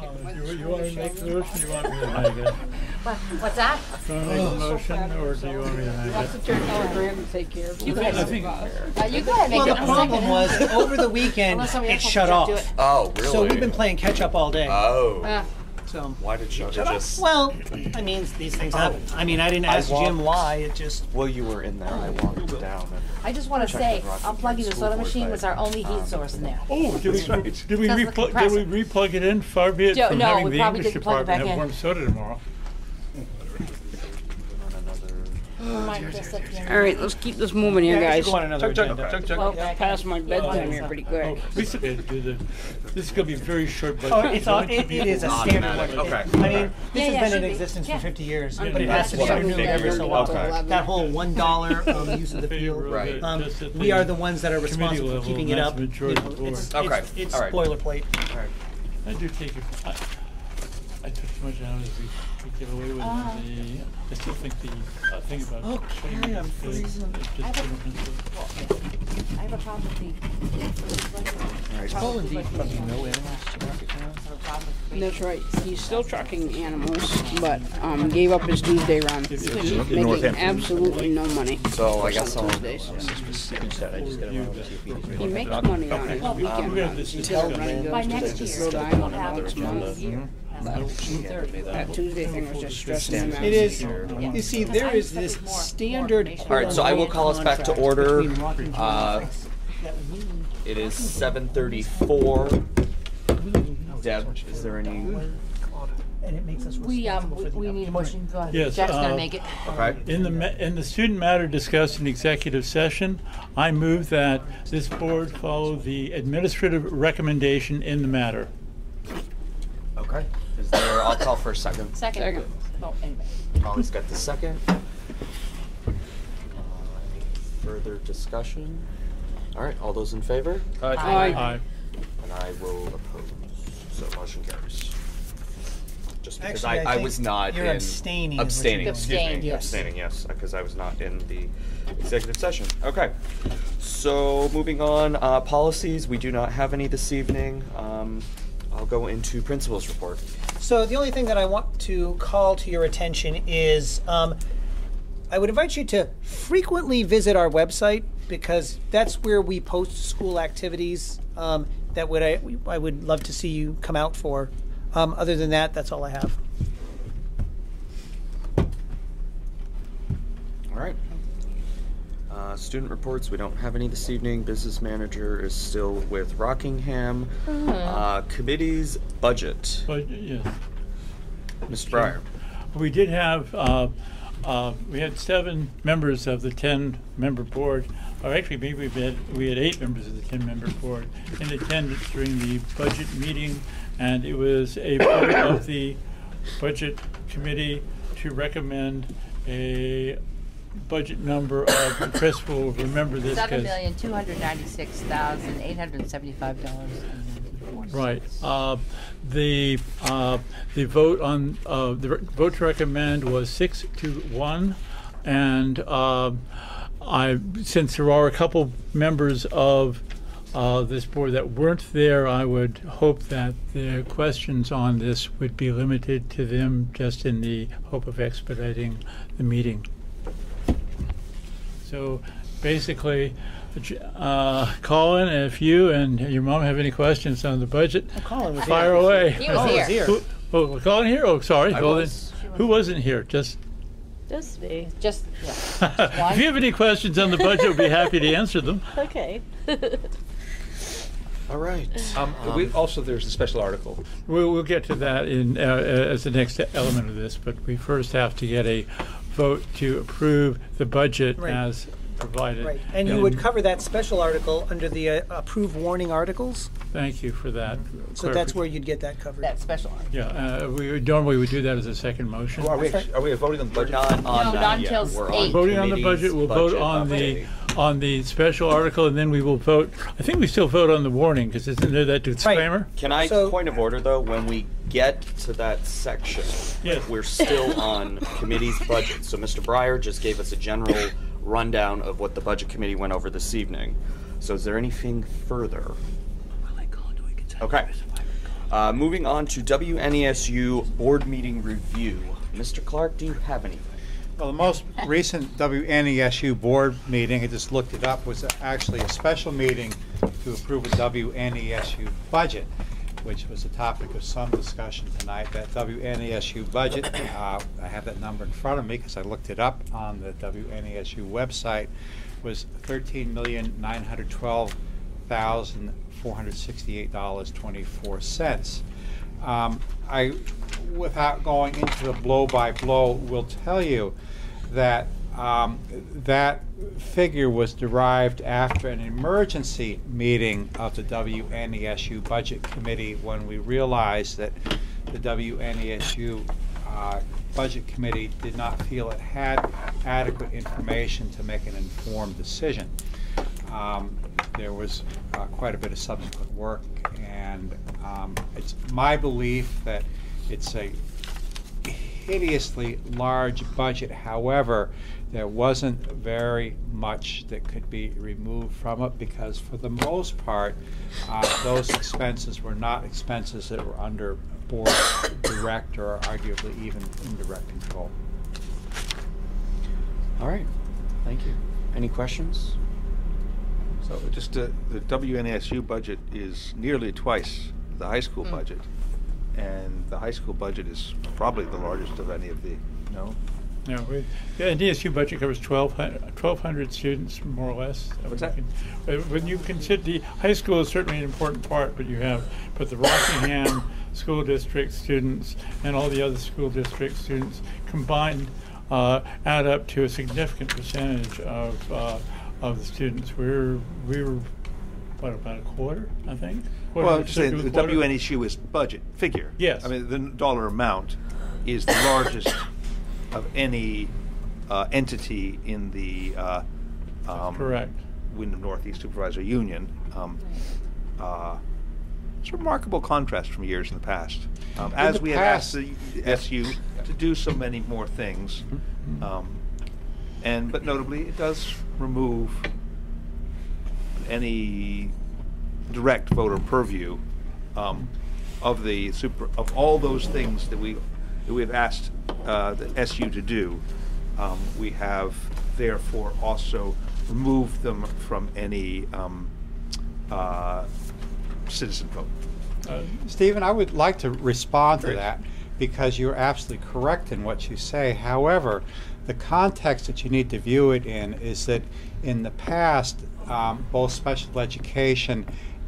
You want me to make the motion, or you want me to make it? What's that? Do you want to make the motion, or do you want me to make That's it? what your telegram to take care of. You go ahead. I think, You go ahead and make Well, it. the I'll problem second it. was over the weekend Unless somebody it else wants shut to off. do it. Oh, really? So we've been playing catch up all day. Oh. So Why did you just? well, I mean these things happen. I mean I didn't I ask Jim walked- why. It just Well, you were in there. I walked down. And I just want to checked say, with Rocky unplugging the School soda Board, machine but, was our only heat source in there. oh, did we Because of the replug it in? Far be it No, from no, having we the probably English didn't plug it department back have in. warm soda tomorrow. All right, let's keep this moving here, guys. Go on another agenda. Well, past my bedtime here pretty quick. We still got to do the. This is going to be a very short budget. Oh, it's all, it is a standard one. Okay. I mean, this Yeah, has been should in be. existence for 50 years. Yeah, But it yeah, has to be that's what I renewed every so figured. often. Okay. That whole $1 use of the field. Right. Just at We are the ones that are committee responsible for level, keeping it that's up. the majority of the board. Okay. It's All right. boilerplate. I do take it. I took too much out as we get away with it. I still think the thing about Okay, I'm freezing. I have a problem with the. Paul indeed trucking no animals to Rockingham? That's right. He's still trucking animals, but gave up his Tuesday run. Making absolutely no money. So I guess I'll. Tuesdays. He makes money on his weekend runs. He's still running By goes next to year, Rhode Island we'll have once a the month. year. That Tuesday thing was just stressing him out. It is. You see, there is this standard. All right, so I will call us back to order. It is 7:34. Deb, is there any? And it makes us We responsible for the need a motion. Go ahead. Yes, Jack's gonna make it. Okay. In the student matter discussed in executive session, I move that this board follow the administrative recommendation in the matter. Okay. Is there? I'll call for a second. Second. Oh, anyway. Holly's got the second. Any further discussion? All right. All those in favor? Aye. And I will oppose. So motion carries. Just because Actually, I I think was not you're in abstaining is what abstaining. you Excuse abstained, me. yes. Abstaining. Yes, because I was not in the executive session. Okay. So moving on, policies. We do not have any this evening. I'll go into principal's report. So the only thing that I want to call to your attention is I would invite you to frequently visit our website because that's where we post school activities that I would love to see you come out for. Other than that, that's all I have. All right. Student reports, we don't have any this evening. Business manager is still with Rockingham. Committee's budget. But, yeah. Mr. Breyer. We did have, we had 7 members of the 10-member board, or actually maybe we had 8 members of the 10-member board in attendance during the budget meeting, and it was a vote of the budget committee to recommend a budget number of, and Chris will remember this because $7,296,875. right. The vote on the vote to recommend was 6-1, and since there are a couple members of this board that weren't there, I would hope that the questions on this would be limited to them, just in the hope of expediting the meeting. So basically, Colin, if you and your mom have any questions on the budget, Colin was fire here. away. He was here. Oh, Colin here? Oh, sorry. I Well, was. then, who wasn't here? Just Just me. Just if you have any questions on the budget, we'll be happy to answer them. Okay. All right. Also, there's a special article. We'll get to that in as the next element of this, but we first have to get a vote to approve the budget Right. as provided. Right. And you would cover that special article under the approved warning articles. Thank you for that. So that's where you'd get that covered. that special. Yeah, we normally would do that as a second motion. Are we voting on the We're budget? not on No, that not yet. until We're 8. on Voting on the committee's budget, we'll vote on the special article, and then we will vote. I think we still vote on the warning because isn't there that disclaimer? Can I, So- point of order though, when we get to that section, Yes. we're still on committee's budget. So Mr. Breyer just gave us a general rundown of what the budget committee went over this evening. So is there anything further? Okay. Moving on to WNESU board meeting review. Mr. Clark, do you have anything? Well, the most recent WNESU board meeting, I just looked it up, was actually a special meeting to approve a WNESU budget, which was a topic of some discussion tonight. That WNESU budget, I have that number in front of me because I looked it up on the WNESU website, was $13,912,468.24. I, without going into the blow by blow, will tell you that that figure was derived after an emergency meeting of the WNESU Budget Committee when we realized that the WNESU Budget Committee did not feel it had adequate information to make an informed decision. There was quite a bit of subsequent work, and it's my belief that it's a hideously large budget. However, there wasn't very much that could be removed from it because for the most part those expenses were not expenses that were under board direct or arguably even indirect control. All right, thank you. Any questions? So just the WNESU budget is nearly twice the high school budget, and the high school budget is probably the largest of any of the, no? No, the NDSU budget covers 1,200 students, more or less. What's that? When you consider the high school is certainly an important part, but the Rockingham School District students and all the other school district students combined add up to a significant percentage of the students. We were what, about a quarter, I think? Well, I'm just saying the WNESU is budget figure. Yes. I mean, the dollar amount is the largest of any entity in the correct. Wyndham Northeast Supervisor Union. It's a remarkable contrast from years in the past. As we have asked the SU to do so many more things, but notably it does remove any direct voter purview of all those things that we have asked the SU to do. We have therefore also removed them from any citizen vote. Stephen, I would like to respond to that because you're absolutely correct in what you say. However, the context that you need to view it in is that in the past, both special education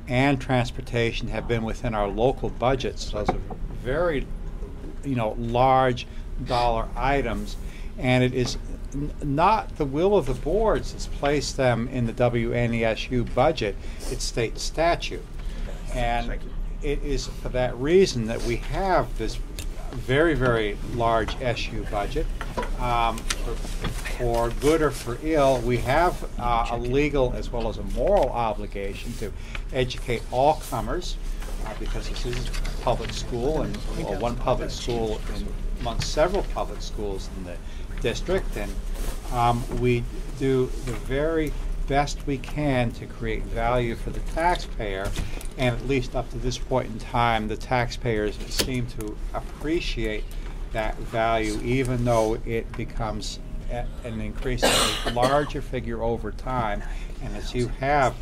and transportation have been within our local budgets. Those are very, large dollar items, and it is not the will of the boards that's placed them in the WNESU budget. It's state statute. And it is for that reason that we have this very, very large SU budget. For good or for ill, we have a legal as well as a moral obligation to educate all comers, because this is a public school, and one public school amongst several public schools in the district, and we do the very best we can to create value for the taxpayer, and at least up to this point in time, the taxpayers seem to appreciate that value, even though it becomes an increasingly larger figure over time. And as you have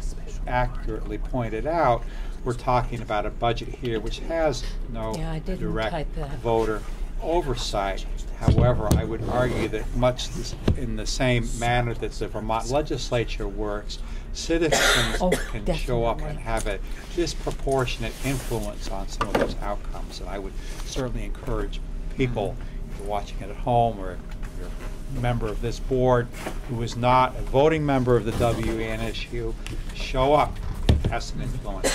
accurately pointed out, we're talking about a budget here which has no direct voter oversight. However, I would argue that much in the same manner that the Vermont legislature works, citizens can show up and have a disproportionate influence on some of those outcomes. And I would certainly encourage people, if you're watching it at home or if you're a member of this board who is not a voting member of the WNSU, show up and have some influence.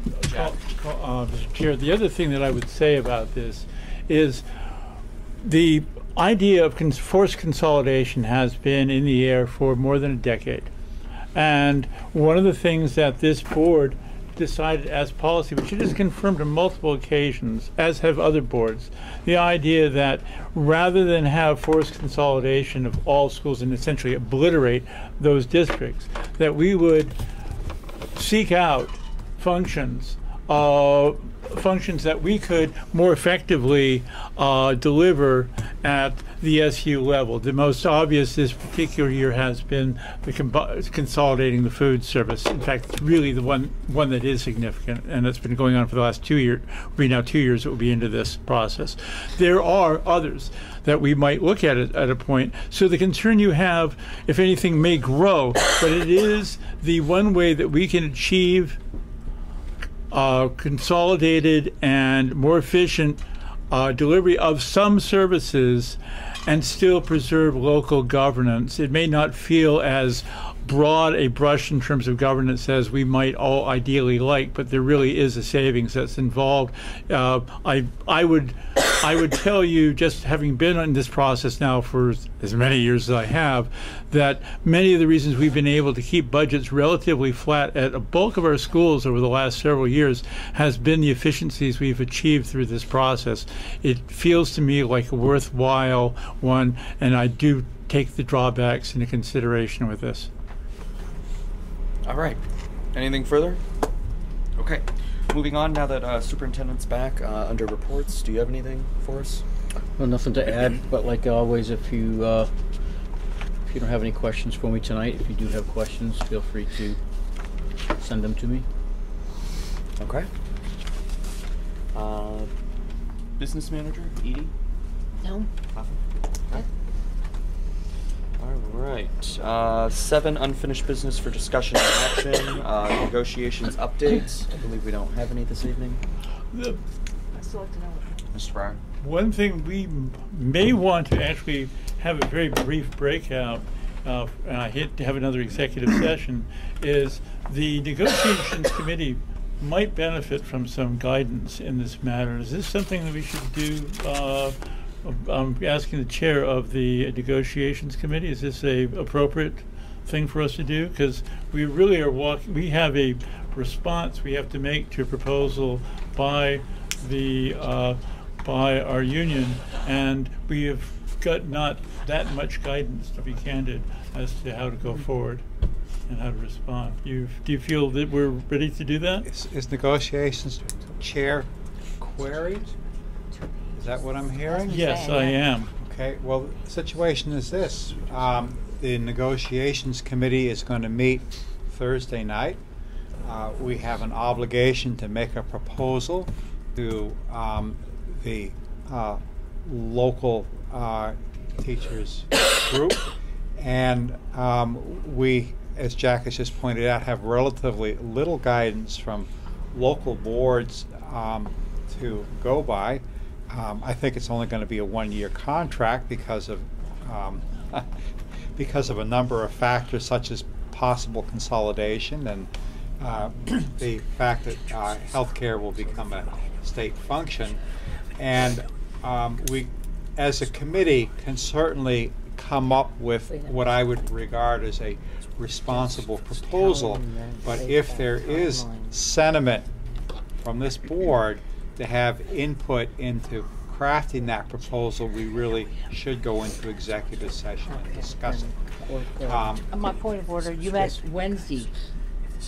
Mr. Chair, the other thing that I would say about this is the idea of forced consolidation has been in the air for more than a decade. And one of the things that this board decided as policy, which it has confirmed on multiple occasions, as have other boards, the idea that rather than have forced consolidation of all schools and essentially obliterate those districts, that we would seek out functions functions that we could more effectively deliver at the SU level. The most obvious this particular year has been the consolidating the food service. In fact, it's really the one that is significant, and it's been going on for the last 2 years. Will be now 2 years that will be into this process. There are others that we might look at it at a point. So the concern you have, if anything, may grow, but it is the one way that we can achieve consolidated and more efficient delivery of some services and still preserve local governance. It may not feel as broad a brush in terms of governance as we might all ideally like, but there really is a savings that's involved. I would tell you, just having been in this process now for as many years as I have, that many of the reasons we've been able to keep budgets relatively flat at a bulk of our schools over the last several years has been the efficiencies we've achieved through this process. It feels to me like a worthwhile one, and I do take the drawbacks into consideration with this. All right. Anything further? Okay. Moving on, now that superintendent's back, under reports, do you have anything for us? Well, nothing to add, but like always, if you don't have any questions for me tonight, if you do have questions, feel free to send them to me. Okay. Business manager, Edie? No. Okay. All right. 7 unfinished business for discussion and action. Negotiations updates. I believe we don't have any this evening. I'd still like to know. Mr. Brown. One thing we may want to actually have a very brief breakout, and I hate to have another executive session, is the negotiations committee might benefit from some guidance in this matter. Is this something that we should do? I'm asking the chair of the negotiations committee, is this a appropriate thing for us to do? Because we really are we have a response we have to make to a proposal by the by our union, and we have got not that much guidance, to be candid, as to how to go forward and how to respond. Do you feel that we're ready to do that? Is negotiations chair queried? Is that what I'm hearing? Yes, I am. Okay, well, the situation is this. The negotiations committee is going to meet Thursday night. We have an obligation to make a proposal to the local teachers group, and we, as Jack has just pointed out, have relatively little guidance from local boards to go by. I think it's only going to be a 1-year contract because of a number of factors, such as possible consolidation and the fact that healthcare will become a state function. And we, as a committee, can certainly come up with what I would regard as a responsible proposal. But if there is sentiment from this board to have input into crafting that proposal, we really should go into executive session and discuss it. My point of order, you met Wednesday,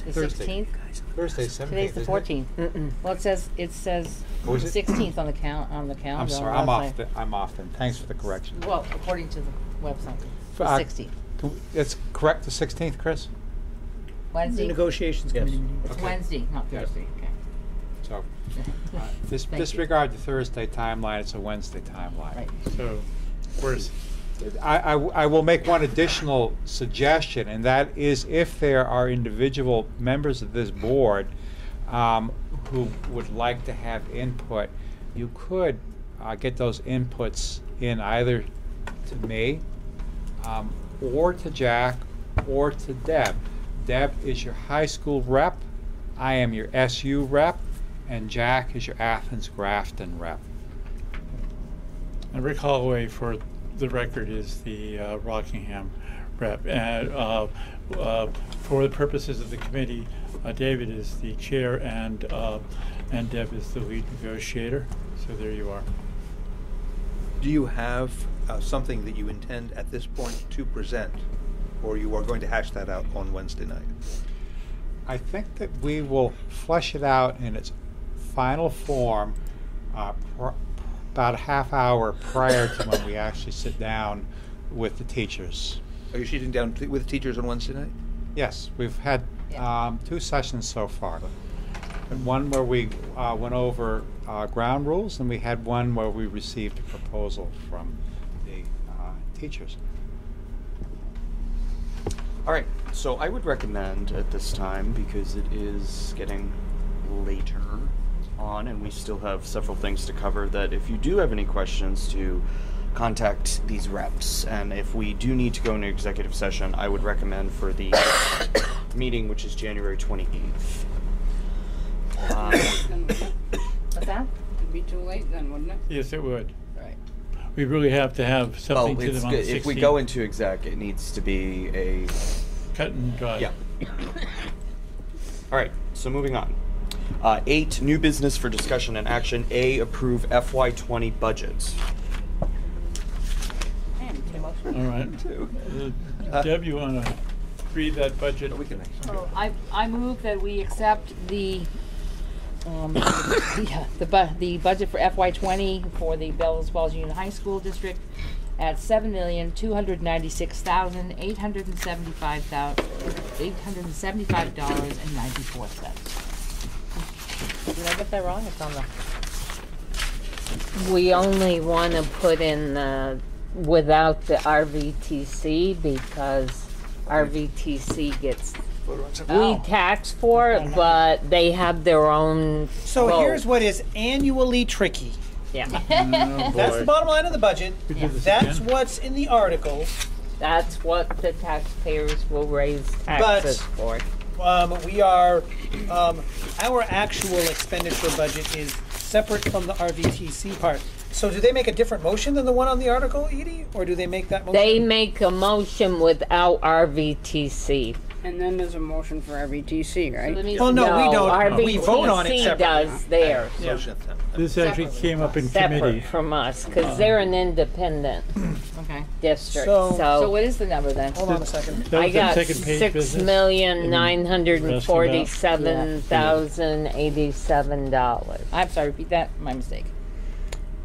the Thursday. 16th? Thursday, 17th. Today's the 14th. Well, it says 16th on the calendar. I'm sorry, I'm off then. Thanks for the correction. Well, according to the website, the 16th. It's correct, the 16th, Chris? Wednesday? The negotiations committee. It's Okay. Wednesday, not Thursday. Okay. So, disregard the Thursday timeline, it's a Wednesday timeline. Right. So, where's... I will make one additional suggestion, and that is if there are individual members of this board who would like to have input, you could get those inputs in either to me or to Jack or to Deb. Deb is your high school rep, I am your SU rep, and Jack is your Athens Grafton rep. And Rick Holloway, for the record, is the Rockingham rep. And for the purposes of the committee, David is the chair, and Deb is the lead negotiator. So there you are. Do you have something that you intend at this point to present, or you are going to hash that out on Wednesday night? I think that we will flesh it out in its final form about a half hour prior to when we actually sit down with the teachers. Are you sitting down with the teachers on Wednesday night? Yes, we've had 2 sessions so far. One where we went over ground rules, and we had one where we received a proposal from the teachers. All right, so I would recommend at this time, because it is getting later on and we still have several things to cover, that if you do have any questions, to contact these reps. And if we do need to go into executive session, I would recommend for the meeting, which is January 28th. What's that? It'd be too late then, wouldn't it? Yes, it would. Right. We really have to have something to them on the 16th. If we go into exec, it needs to be a cut and dry. Yeah. All right, so moving on. 8, new business for discussion and action. A, approve FY20 budget. All right. Deb, you want to read that budget? So I move that we accept the budget for FY20 for the Bellows Falls Union High School District at $7,296,875.94. Did I get that wrong? It's on the. We only want to put in without the RVTC because RVTC gets we tax for it, but they have their own. So vote. here's what is annually tricky. Yeah. That's the bottom line of the budget. That's what's in the article. That's what the taxpayers will raise taxes for. We are, our actual expenditure budget is separate from the RVTC part. So do they make a different motion than the one on the article, Edie? Or do they make that motion? They make a motion without RVTC. And then there's a motion for RVTC, right? Well, no, we don't. RVTC We vote on it separately. does theirs. Yeah. This actually came up in Separate committee. from us, because they're an independent Okay. district. So what is the number then? Hold on a second. That I was on got second page business. $6,947,087. I'm sorry, repeat that. My mistake.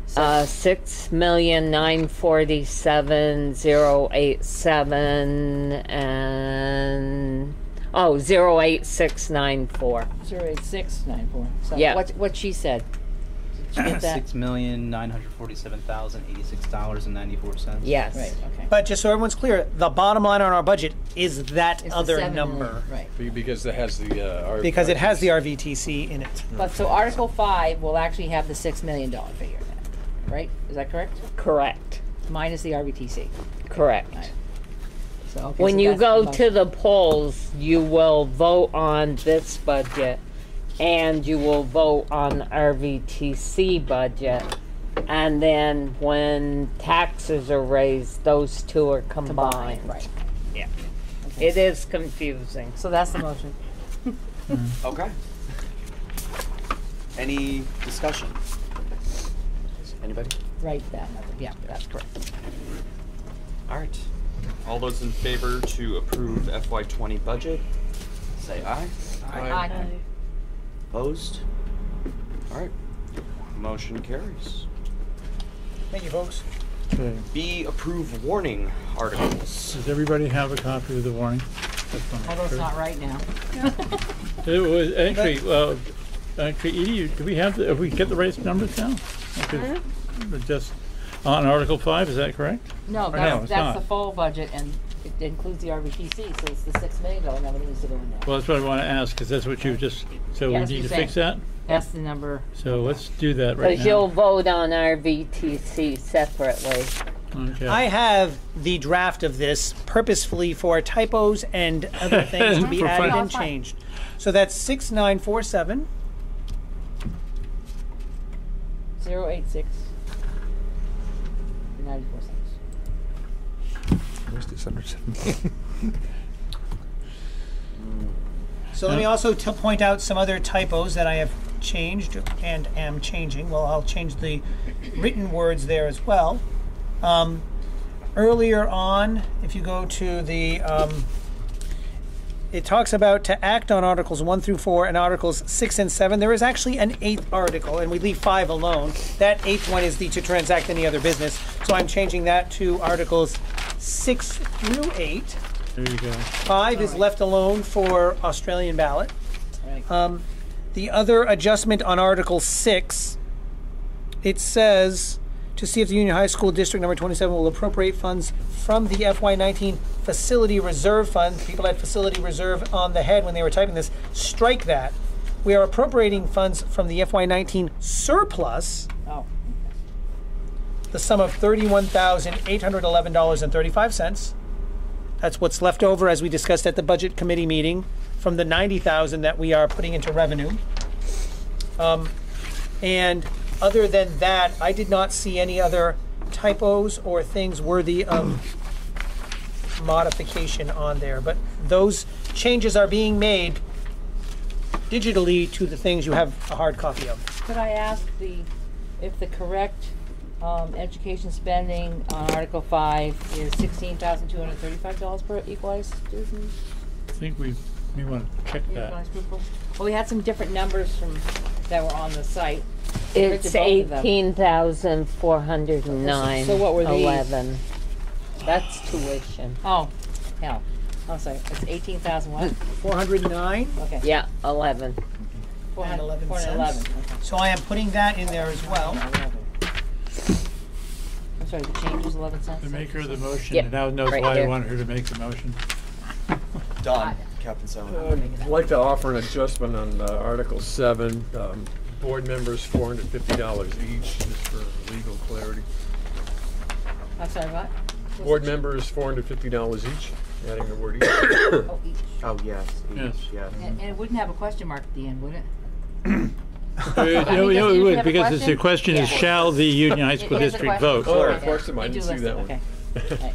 $6,947,087 and 08694. 08694. So Yeah. what she said. Did you get that? $6,947,086.94. Yes. Right. Okay. But just so everyone's clear, the bottom line on our budget is that It's the other 7 million, number. Right. Because it has the Because it has the RVTC in it. But so Article 5 will actually have the $6 million figure in it, right? Is that correct? Correct. Minus the RVTC. Correct. Right. So, okay, When so you that's the go motion. to the polls, you will vote on this budget and you will vote on RVTC budget. And then when taxes are raised, those two are combined. Right. Yeah. It is confusing. So that's the motion. Okay. Any discussion? Anybody? Right, that number. Yeah, that's correct. All right. All those in favor to approve FY20 budget, say aye. Aye. Opposed? All right. Motion carries. Thank you, folks. Okay. B, approve warning articles. Does everybody have a copy of the warning? Although it's not right now. It was actually, Edie, do we have have we get the right numbers now? Okay. Just on Article 5, is that correct? No, Or that's it's not? the full budget, and it includes the RVTC, so it's the $6 million number that needs to go in there. Well, that's what I want to ask, because that's what you just, so Yes, we need you're to fix that? saying. That's the number. So let's do that right Because now. you'll vote on RVTC separately. Okay. I have the draft of this purposefully for typos and other things to be For added fun. and changed. So that's 6947. 086 94 cents. Where's this under 7? So let me also point out some other typos that I have changed and am changing. Well, I'll change the written words there as well. Earlier on, if you go to the it talks about to act on Articles 1 through 4 and Articles 6 and 7. There is actually an 8th article, and we leave 5 alone. That 8th one is the to transact any other business. So I'm changing that to Articles 6 through 8. There you go. 5 is left alone for Australian ballot. The other adjustment on Article 6, it says to see if the Union High School District number 27 will appropriate funds from the FY19 Facility Reserve Fund. People had Facility Reserve on the head when they were typing this. Strike that. We are appropriating funds from the FY19 surplus. Oh. The sum of $31,811.35. That's what's left over, as we discussed at the Budget Committee meeting, from the $90,000 that we are putting into revenue. And other than that, I did not see any other typos or things worthy of modification on there. But those changes are being made digitally to the things you have a hard copy of. Could I ask if the correct education spending on Article 5 is $16,235 per equalized student? I think we want to check that. Well, we had some different numbers that were on the site. It's 18,409. So what were these? 11. That's tuition. Oh, hell. Oh, sorry. It's 18,000 what? 409? Okay. Yeah, 11. 411 411. cents. Okay. So I am putting that in there as well. I'm sorry, the change was 11 cents? The maker of the motion Yep, now knows right why there. I wanted her to make the motion. Done. Captain Sullivan. I'd like to offer an adjustment on Article 7. Board members $450 each, just for legal clarity. I'm sorry, what? Board members $450 each, adding the word each. Oh, each. Oh, yes. Yes. Yes. And it wouldn't have a question mark at the end, would it? It would, because it's the question is, Yeah. shall the Union High School It is a District question. vote? Oh, Okay. of course, I You didn't do see list that it, one. okay. Right.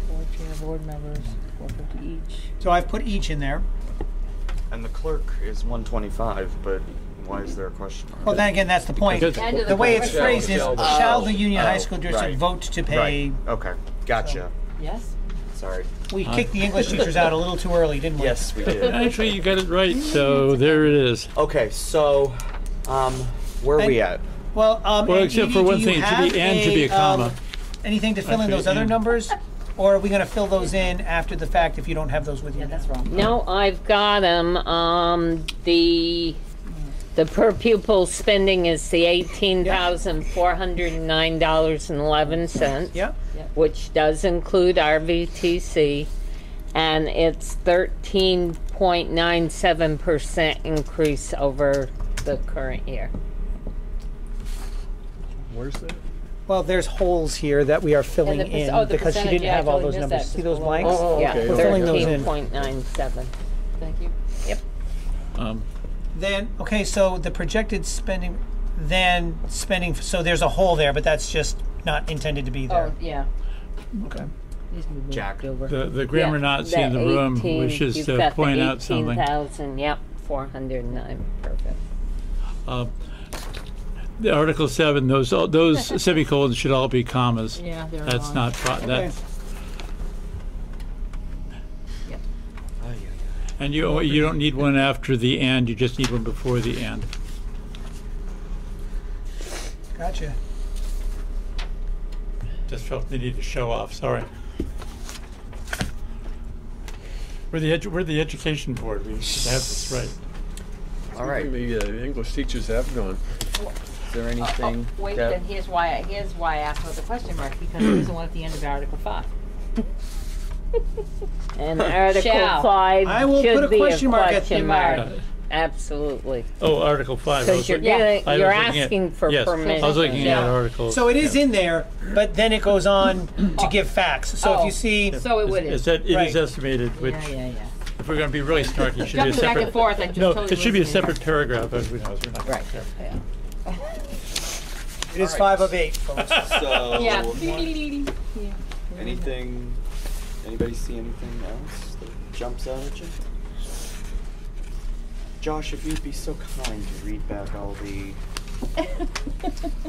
Board chair, board members, 450 each. So I've put each in there. And the clerk is 125, but why is there a question mark? Well, then again, that's the point. Because- End of The way it's Shall- phrased is, shall- shall the Union High Oh, School District right. vote to pay? Right. Okay. Gotcha. Yes? Sorry. We kicked the English teachers out a little too early, didn't we? Yes, we did. Actually, you got it right, so there it is. Okay, so, where are we at? Well, Well, and except Edie, for do one you thing, it should have be and should be a comma. Anything to fill in those Actually, other and. numbers? Or are we going to fill those in after the fact if you don't have those with you? Yeah, that's wrong. No, I've got them. The per pupil spending is the $18,409.11. Yeah. Which does include RVTC, and it's 13.97% increase over the current year. Where's that? Well, there's holes here that we are filling And the in oh, the because she percentage, didn't yeah, have I all totally those missed numbers. that. See those Just blanks? Oh, Yeah, okay. We're filling those in. 13.97. Thank you. Yep. Then, okay, so the projected spending, so there's a hole there, but that's just not intended to be there. Oh, yeah. Okay. Needs to be moved Jack. over. The grammar Nazi in the room wishes to point out something. 18,000, yep, 409, perfect. The Article 7, those semicolons should all be commas. Yeah, they're That's wrong. not, Okay. that's, Yep. and you don't need one after the and, you just need one before the and. Gotcha. Just felt the need to show off, sorry. We're the education board, we should have this right. All right. The English teachers have gone. Is there anything? Wait, Deb? then here's why I asked about the question mark, because there isn't one at the end of Article 5. And Article Shall. 5 I will should put a be question mark at the question mark. mark. Absolutely. Oh, Article 5. Because you're you're asking for yes, permission. I was looking Yeah. at Article. So it is in there, but then it goes on to give facts. So if you see, So it would Is that it Right. is estimated, which Yeah. if we're going to be really snarky, it should be a Jumping back separate. and forth, I just no, totally it should be a listening. separate paragraph, as we know, as we're not. Right. Careful. Yeah. it is 5 of 8, folks. So, Yeah. anything, anybody see anything else that jumps out at you? Josh, if you'd be so kind to read back all the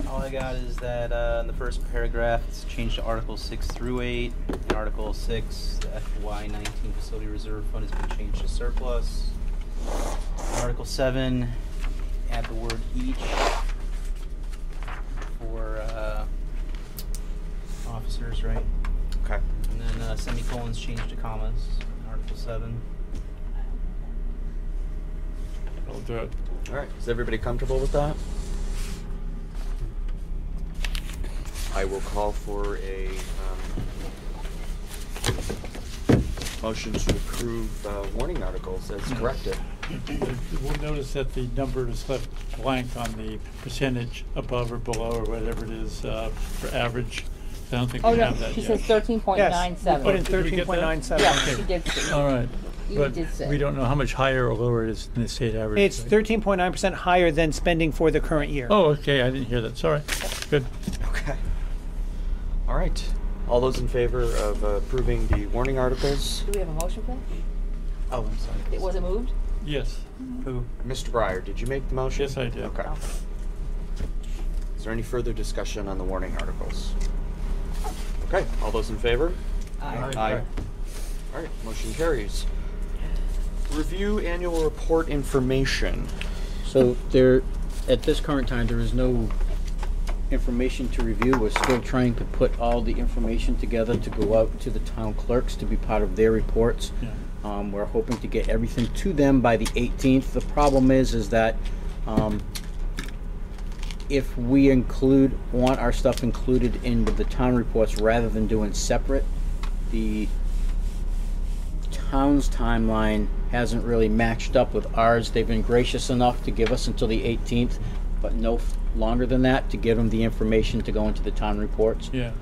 All I got is that in the first paragraph, it's changed to Articles 6 through 8. In Article 6, the FY19 Facility Reserve Fund has been changed to surplus. In Article 7, add the word each for officers, right? Okay. And then semicolons changed to commas in Article 7. I'll do it. All right. Is everybody comfortable with that? I will call for a motion to approve warning articles as corrected. We'll notice that the number is left blank on the percentage above or below or whatever it is for average. I don't think Oh, we no, have that she yet. says 13.97. Yes, we put in Did we get that? 13.97. Yeah, she did say. All right. You But did say. we don't know how much higher or lower it is than the state average. It's 13.9% higher than spending for the current year. Oh, okay. I didn't hear that. Sorry. Good. Okay. All right. All those in favor of approving the warning articles? Do we have a motion for that? Oh, I'm sorry. Was it moved? Yes. Who? Mr. Breyer, did you make the motion? Yes, I did. Okay. Is there any further discussion on the warning articles? Okay. All those in favor? Aye. Aye. All right. Motion carries. Review annual report information. So there, at this current time, there is no information to review. We're still trying to put all the information together to go out to the town clerks to be part of their reports. Yeah. We're hoping to get everything to them by the 18th. The problem is that if we want our stuff included in with the town reports rather than doing separate, the town's timeline hasn't really matched up with ours. They've been gracious enough to give us until the 18th, but no longer than that to give them the information to go into the town reports. Yeah.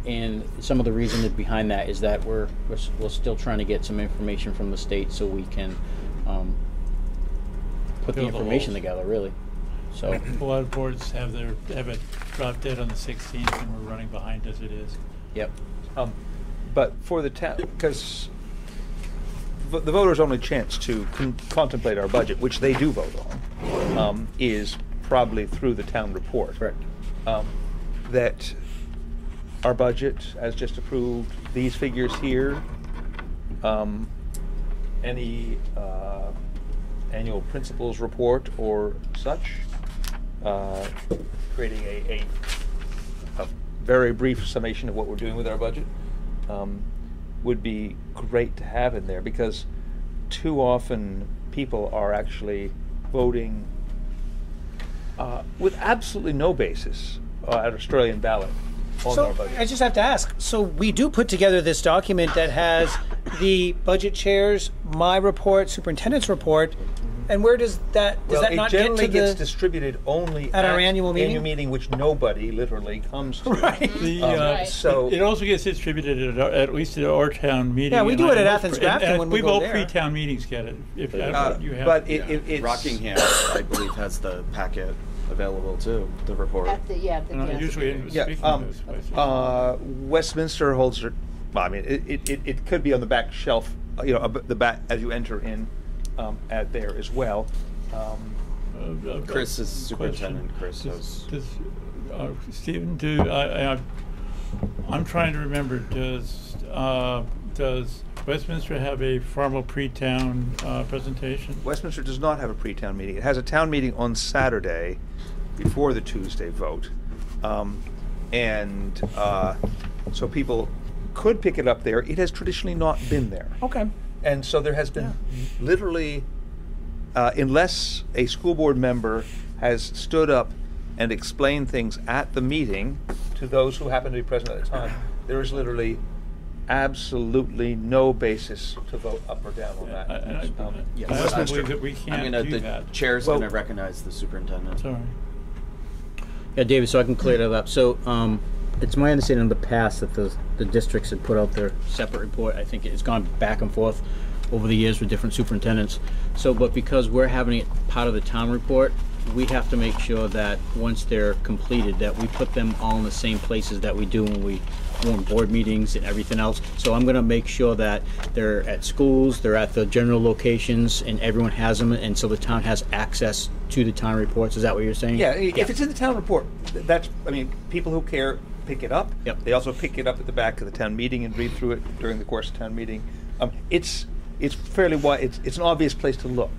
And some of the reason behind that is that we're still trying to get some information from the state so we can put the Fill the information holes. together, really. So A lot of boards have it drop dead on the 16th, and we're running behind as it is. Yep. But for the town, because the voters' only chance to contemplate our budget, which they do vote on, is probably through the town report. Correct. That our budget, as just approved, these figures here, any annual principals report or such, creating a very brief summation of what we're doing with our budget, would be great to have in there, because too often people are actually voting with absolutely no basis at Australian ballot on So our budget. I just have to ask, so we do put together this document that has the budget chairs, my report, superintendent's report, and where does that It not get generally to gets the distributed only at our annual meeting? which nobody literally comes to. Right. So it also gets distributed at least at our town meeting. Yeah, we and do it at know Athens Grafton and when we go all there. pre-town meetings get it. If you have, but yeah. it's Rockingham, I believe, has the packet available too, the report. Usually, speaking of those places. Westminster holds it. Well, I mean, it could be on the back shelf, the back as you enter in, at there as well. Chris is superintendent. Chris has. Stephen, I'm trying to remember. Does Westminster have a formal pre-town presentation? Westminster does not have a pre-town meeting. It has a town meeting on Saturday before the Tuesday vote, and so people could pick it up there. It has traditionally not been there. Okay. And so there has been literally, unless a school board member has stood up and explained things at the meeting to those who happen to be present at the time, there is literally absolutely no basis to vote up or down on that. I also believe that we can't do that. The chair's going to recognize the superintendent. Sorry. Yeah, David, so I can clear that up. So it's my understanding in the past that the districts had put out their separate report. I think it's gone back and forth over the years with different superintendents. So, but because we're having it part of the town report, we have to make sure that once they're completed, that we put them all in the same places that we do when we warn board meetings and everything else. So I'm going to make sure that they're at schools, they're at the general locations, and everyone has them, and so the town has access to the town reports. Is that what you're saying? Yeah, if it's in the town report, that's, I mean, people who care pick it up. Yep. They also pick it up at the back of the town meeting and read through it during the course of town meeting. It's fairly wide. It's an obvious place to look,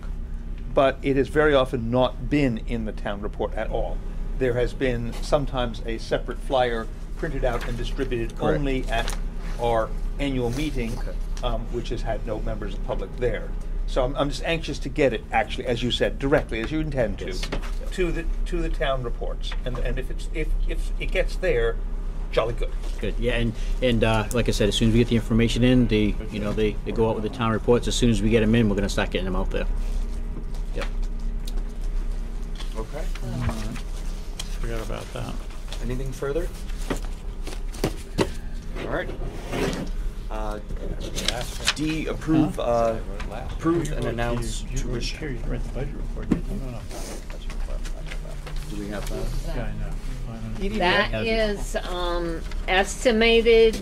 but it has very often not been in the town report at all. There has been sometimes a separate flyer printed out and distributed Correct. only at our annual meeting, which has had no members of the public there. So I'm just anxious to get it, actually, as you said, directly, as you intend to, Yes. to the town reports. And if it gets there, jolly good. Good. Yeah, and like I said, as soon as we get the information in, they go out with the town reports. As soon as we get them in, we're going to start getting them out there. Yep. Okay. Forgot about that. Anything further? All right. D, approve, approve and announce tuition. You read the budget report. No. Do we have that? Yeah, I know. That is estimated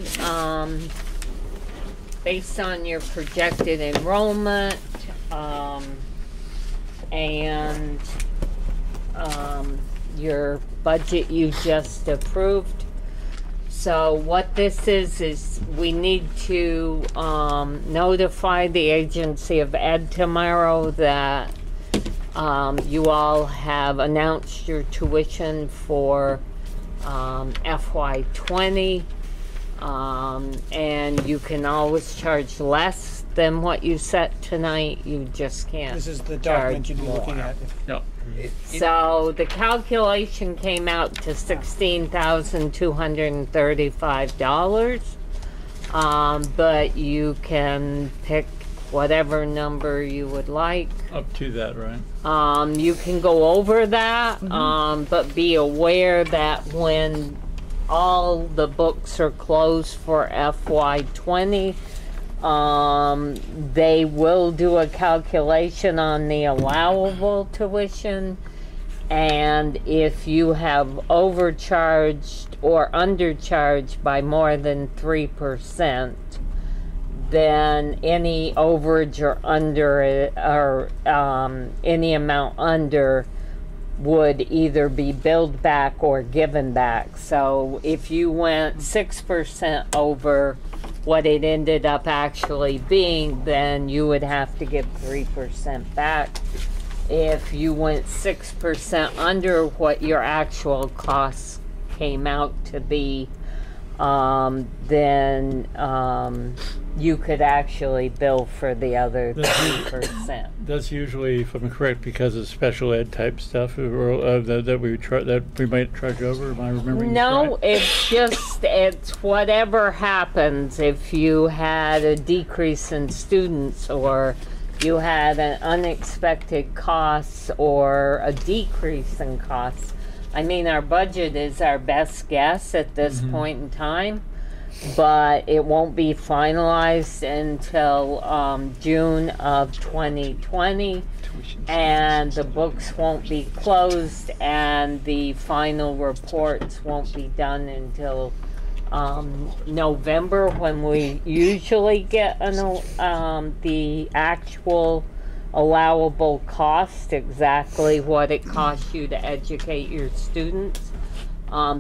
based on your projected enrollment and your budget you just approved. So what this is we need to notify the Agency of Ed tomorrow that you all have announced your tuition for FY20, and you can always charge less than what you set tonight. You just can't. This is the document you'd be looking at. No. So the calculation came out to $16,235, but you can pick whatever number you would like. Up to that, right? You can go over that, but be aware that when all the books are closed for FY20, they will do a calculation on the allowable tuition, and if you have overcharged or undercharged by more than 3%, then any overage or under any amount under would either be billed back or given back. So if you went 6% over what it ended up actually being, then you would have to give 3% back. If you went 6% under what your actual costs came out to be, then you could actually bill for the other 3%. That's usually, if I'm correct, because of special ed type stuff, or that we might charge over. Am I remembering? No, this right? it's whatever happens. If you had a decrease in students, or you had an unexpected cost, or a decrease in costs. I mean, our budget is our best guess at this point in time, but it won't be finalized until June of 2020, and the books won't be closed, and the final reports won't be done until November, when we usually get the actual allowable cost, exactly what it costs you to educate your students.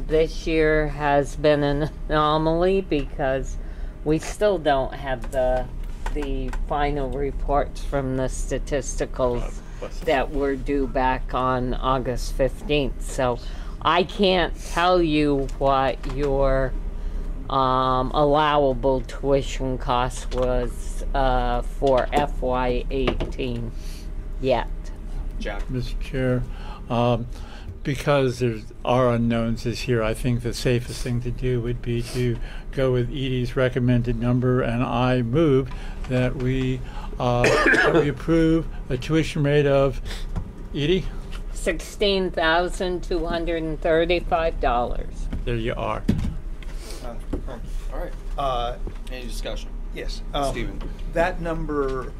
This year has been an anomaly because we still don't have the final reports from the statisticals that were due back on August 15th. So I can't tell you what your allowable tuition cost was for FY18 yet. Jack. Mr. Chair, because there are unknowns this year, I think the safest thing to do would be to go with Edie's recommended number, and I move that we approve a tuition rate of, Edie? $16,235. There you are. All right. Any discussion? Yes. Stephen. That number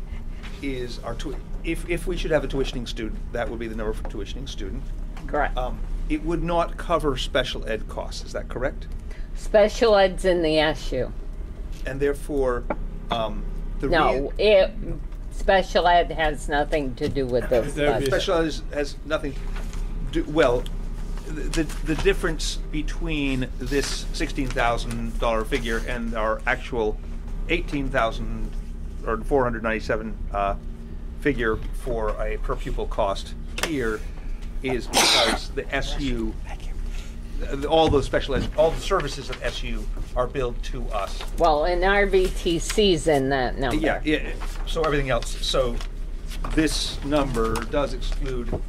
is our if we should have a tuitioning student, that would be the number for tuitioning student. Correct. It would not cover special ed costs. Is that correct? Special ed's in the SU. And therefore, special ed has nothing to do with this budget. Special ed has nothing to do, well, the difference between this $16,000 figure and our actual $18,497 figure for a per pupil cost here is because the SU, all those special ed, all the services of SU are billed to us. Well, and RVTC's in that number. Yeah. So everything else. So this number does exclude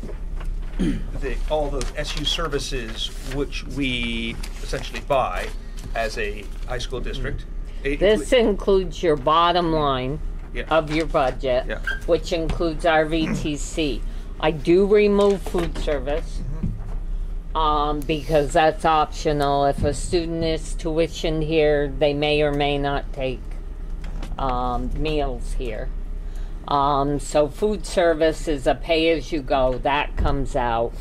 all those SU services which we essentially buy as a high school district. This includes your bottom line of your budget, which includes RVTC. I do remove food service because that's optional. If a student is tuitioned here, they may or may not take meals here. So food service is a pay-as-you-go. That comes out.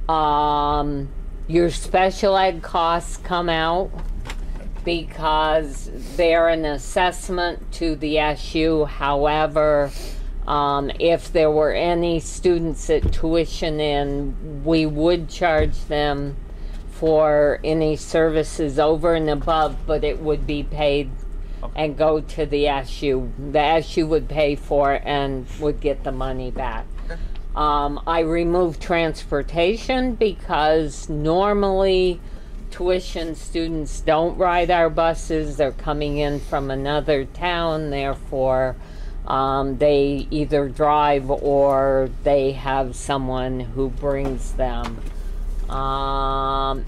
Your special ed costs come out because they're an assessment to the SU. However, if there were any students that tuition in, we would charge them for any services over and above, but it would be paid and go to the SU. The SU would pay for it and would get the money back. I remove transportation because normally tuition students don't ride our buses. They're coming in from another town, therefore they either drive or they have someone who brings them. And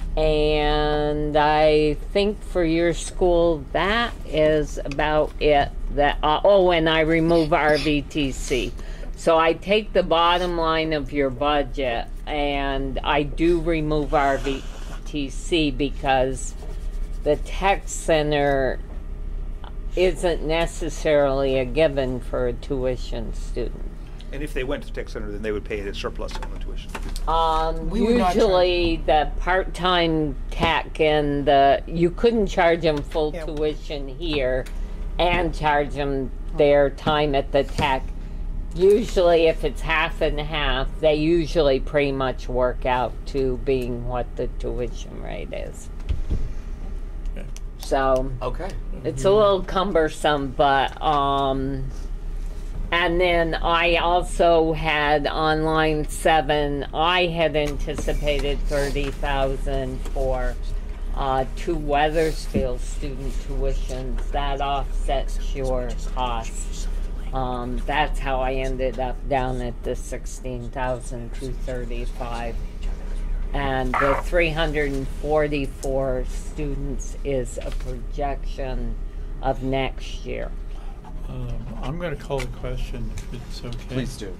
I think for your school that is about it. And I remove RVTC. So I take the bottom line of your budget and I do remove RVTC because the tech center isn't necessarily a given for a tuition student. And if they went to tech center, then they would pay it as surplus on the tuition. Usually the part-time tech and you couldn't charge them full tuition here and charge them their time at the tech. Usually if it's half and half, they usually pretty much work out to being what the tuition rate is. So it's a little cumbersome, but and then I also had on line 7, I had anticipated $30,000 for 2 Weathersfield student tuitions. That offsets your costs. That's how I ended up down at the $16,235. And the 344 students is a projection of next year. I'm going to call the question if it's okay. Please do.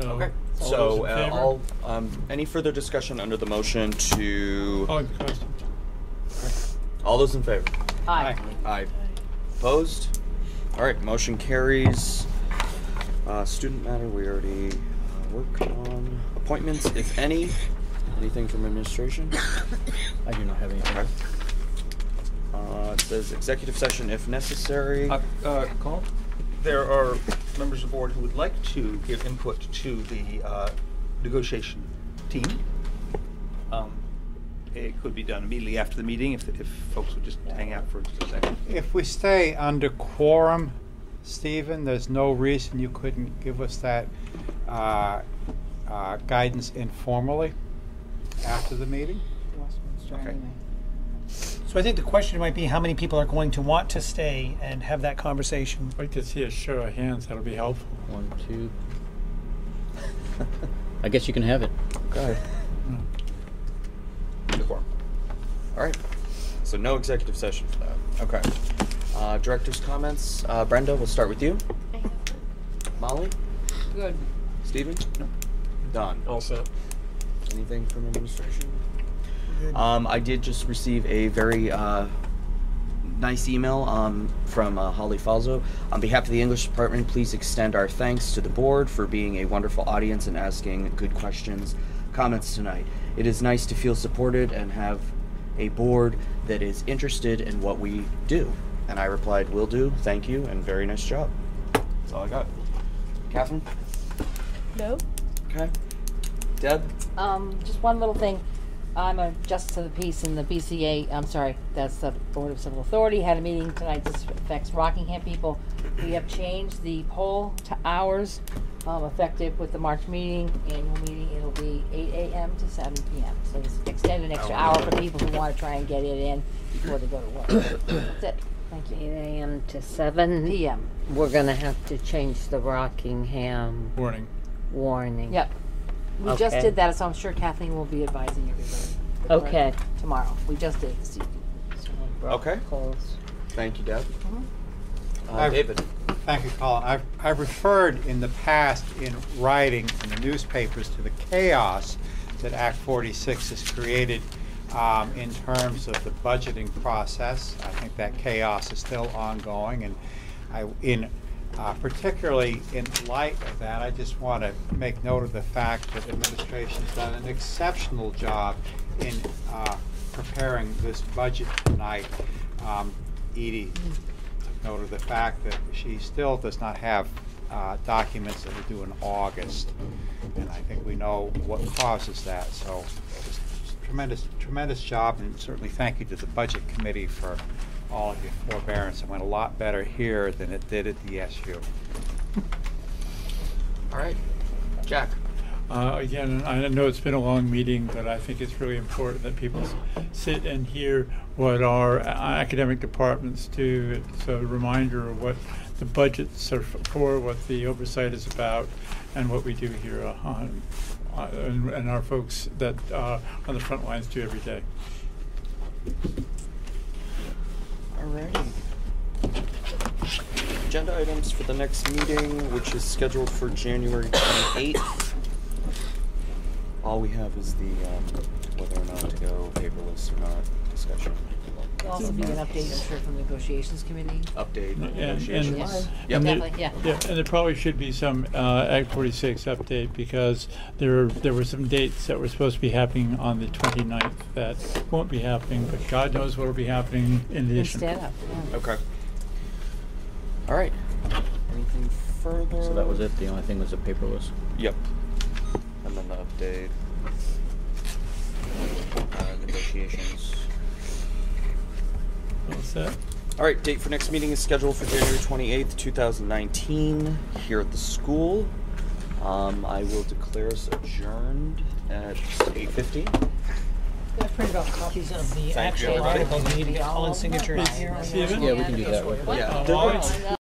Okay. So, any further discussion under the motion to? Question. All those in favor? Aye. Aye. Opposed? All right. Motion carries. Student matter. We already worked on appointments, if any. Anything from administration? I do not have anything. Okay. It says executive session if necessary. Call. There are members of the board who would like to give input to the negotiation team. It could be done immediately after the meeting if folks would just hang out for just a second. If we stay under quorum, Stephen, there's no reason you couldn't give us that guidance informally after the meeting. Okay. So I think the question might be how many people are going to want to stay and have that conversation. I'd like to see a show of hands. That'll be helpful. 1, 2. I guess you can have it. Okay. All right. So no executive session for that. Okay. Director's comments. Brenda, we'll start with you. Molly? Good. Stephen? No. Don? All set. Anything from administration? I did just receive a very nice email from Holly Falzo. On behalf of the English department, please extend our thanks to the board for being a wonderful audience and asking good questions. comments tonight. It is nice to feel supported and have a board that is interested in what we do. And I replied, will do, thank you, and very nice job. That's all I got. Catherine? No. Okay. Deb? Just one little thing. I'm a justice of the peace in the BCA. I'm sorry, that's the Board of Civil Authority. Had a meeting tonight. This affects Rockingham people. We have changed the poll to hours, effective with the March meeting, annual meeting. It'll be 8 a.m. to 7 p.m. So it's extended an extra hour for people who want to try and get it in before they go to work. That's it. Thank you. 8 a.m. to 7 p.m. We're going to have to change the Rockingham warning. Yep. We just did that, so I'm sure Kathleen will be advising everybody. Okay. Tomorrow. We just did it this evening. Okay. Thank you, Deb. David. Thank you, Colin. I've referred in the past in writing in the newspapers to the chaos that Act 46 has created in terms of the budgeting process. I think that chaos is still ongoing, and particularly in light of that, I just want to make note of the fact that the administration has done an exceptional job in preparing this budget tonight. Edie took note of the fact that she still does not have documents that are due in August, and I think we know what causes that. So, just tremendous job, and certainly thank you to the Budget Committee for all of your forbearance. It went a lot better here than it did at the SU. All right. Jack. Again, I know it's been a long meeting, but I think it's really important that people sit and hear what our academic departments do. It's a reminder of what the budgets are for, what the oversight is about, and what we do here and our folks that on the front lines do every day. Alrighty. Agenda items for the next meeting, which is scheduled for January 28th. All we have is the whether or not to go paperless or not discussion. There'll also be an update, I'm sure, from the negotiations committee. Update on And, negotiations. Yep. Definitely, yeah. And there probably should be some Act 46 update, because there were some dates that were supposed to be happening on the 29th that won't be happening, but God knows what will be happening in addition. Instead of. Yeah. Okay. All right. Anything further? So that was it. The only thing was the paperless. Yep. And then the update. Negotiations. What's that? All right, date for next meeting is scheduled for January 28th, 2019, here at the school. I will declare us adjourned at 8:50. I printed off copies of the Thank you, actual everybody. article. We need to get Colin's signature here. Steven? Yeah, we can do that. Yeah.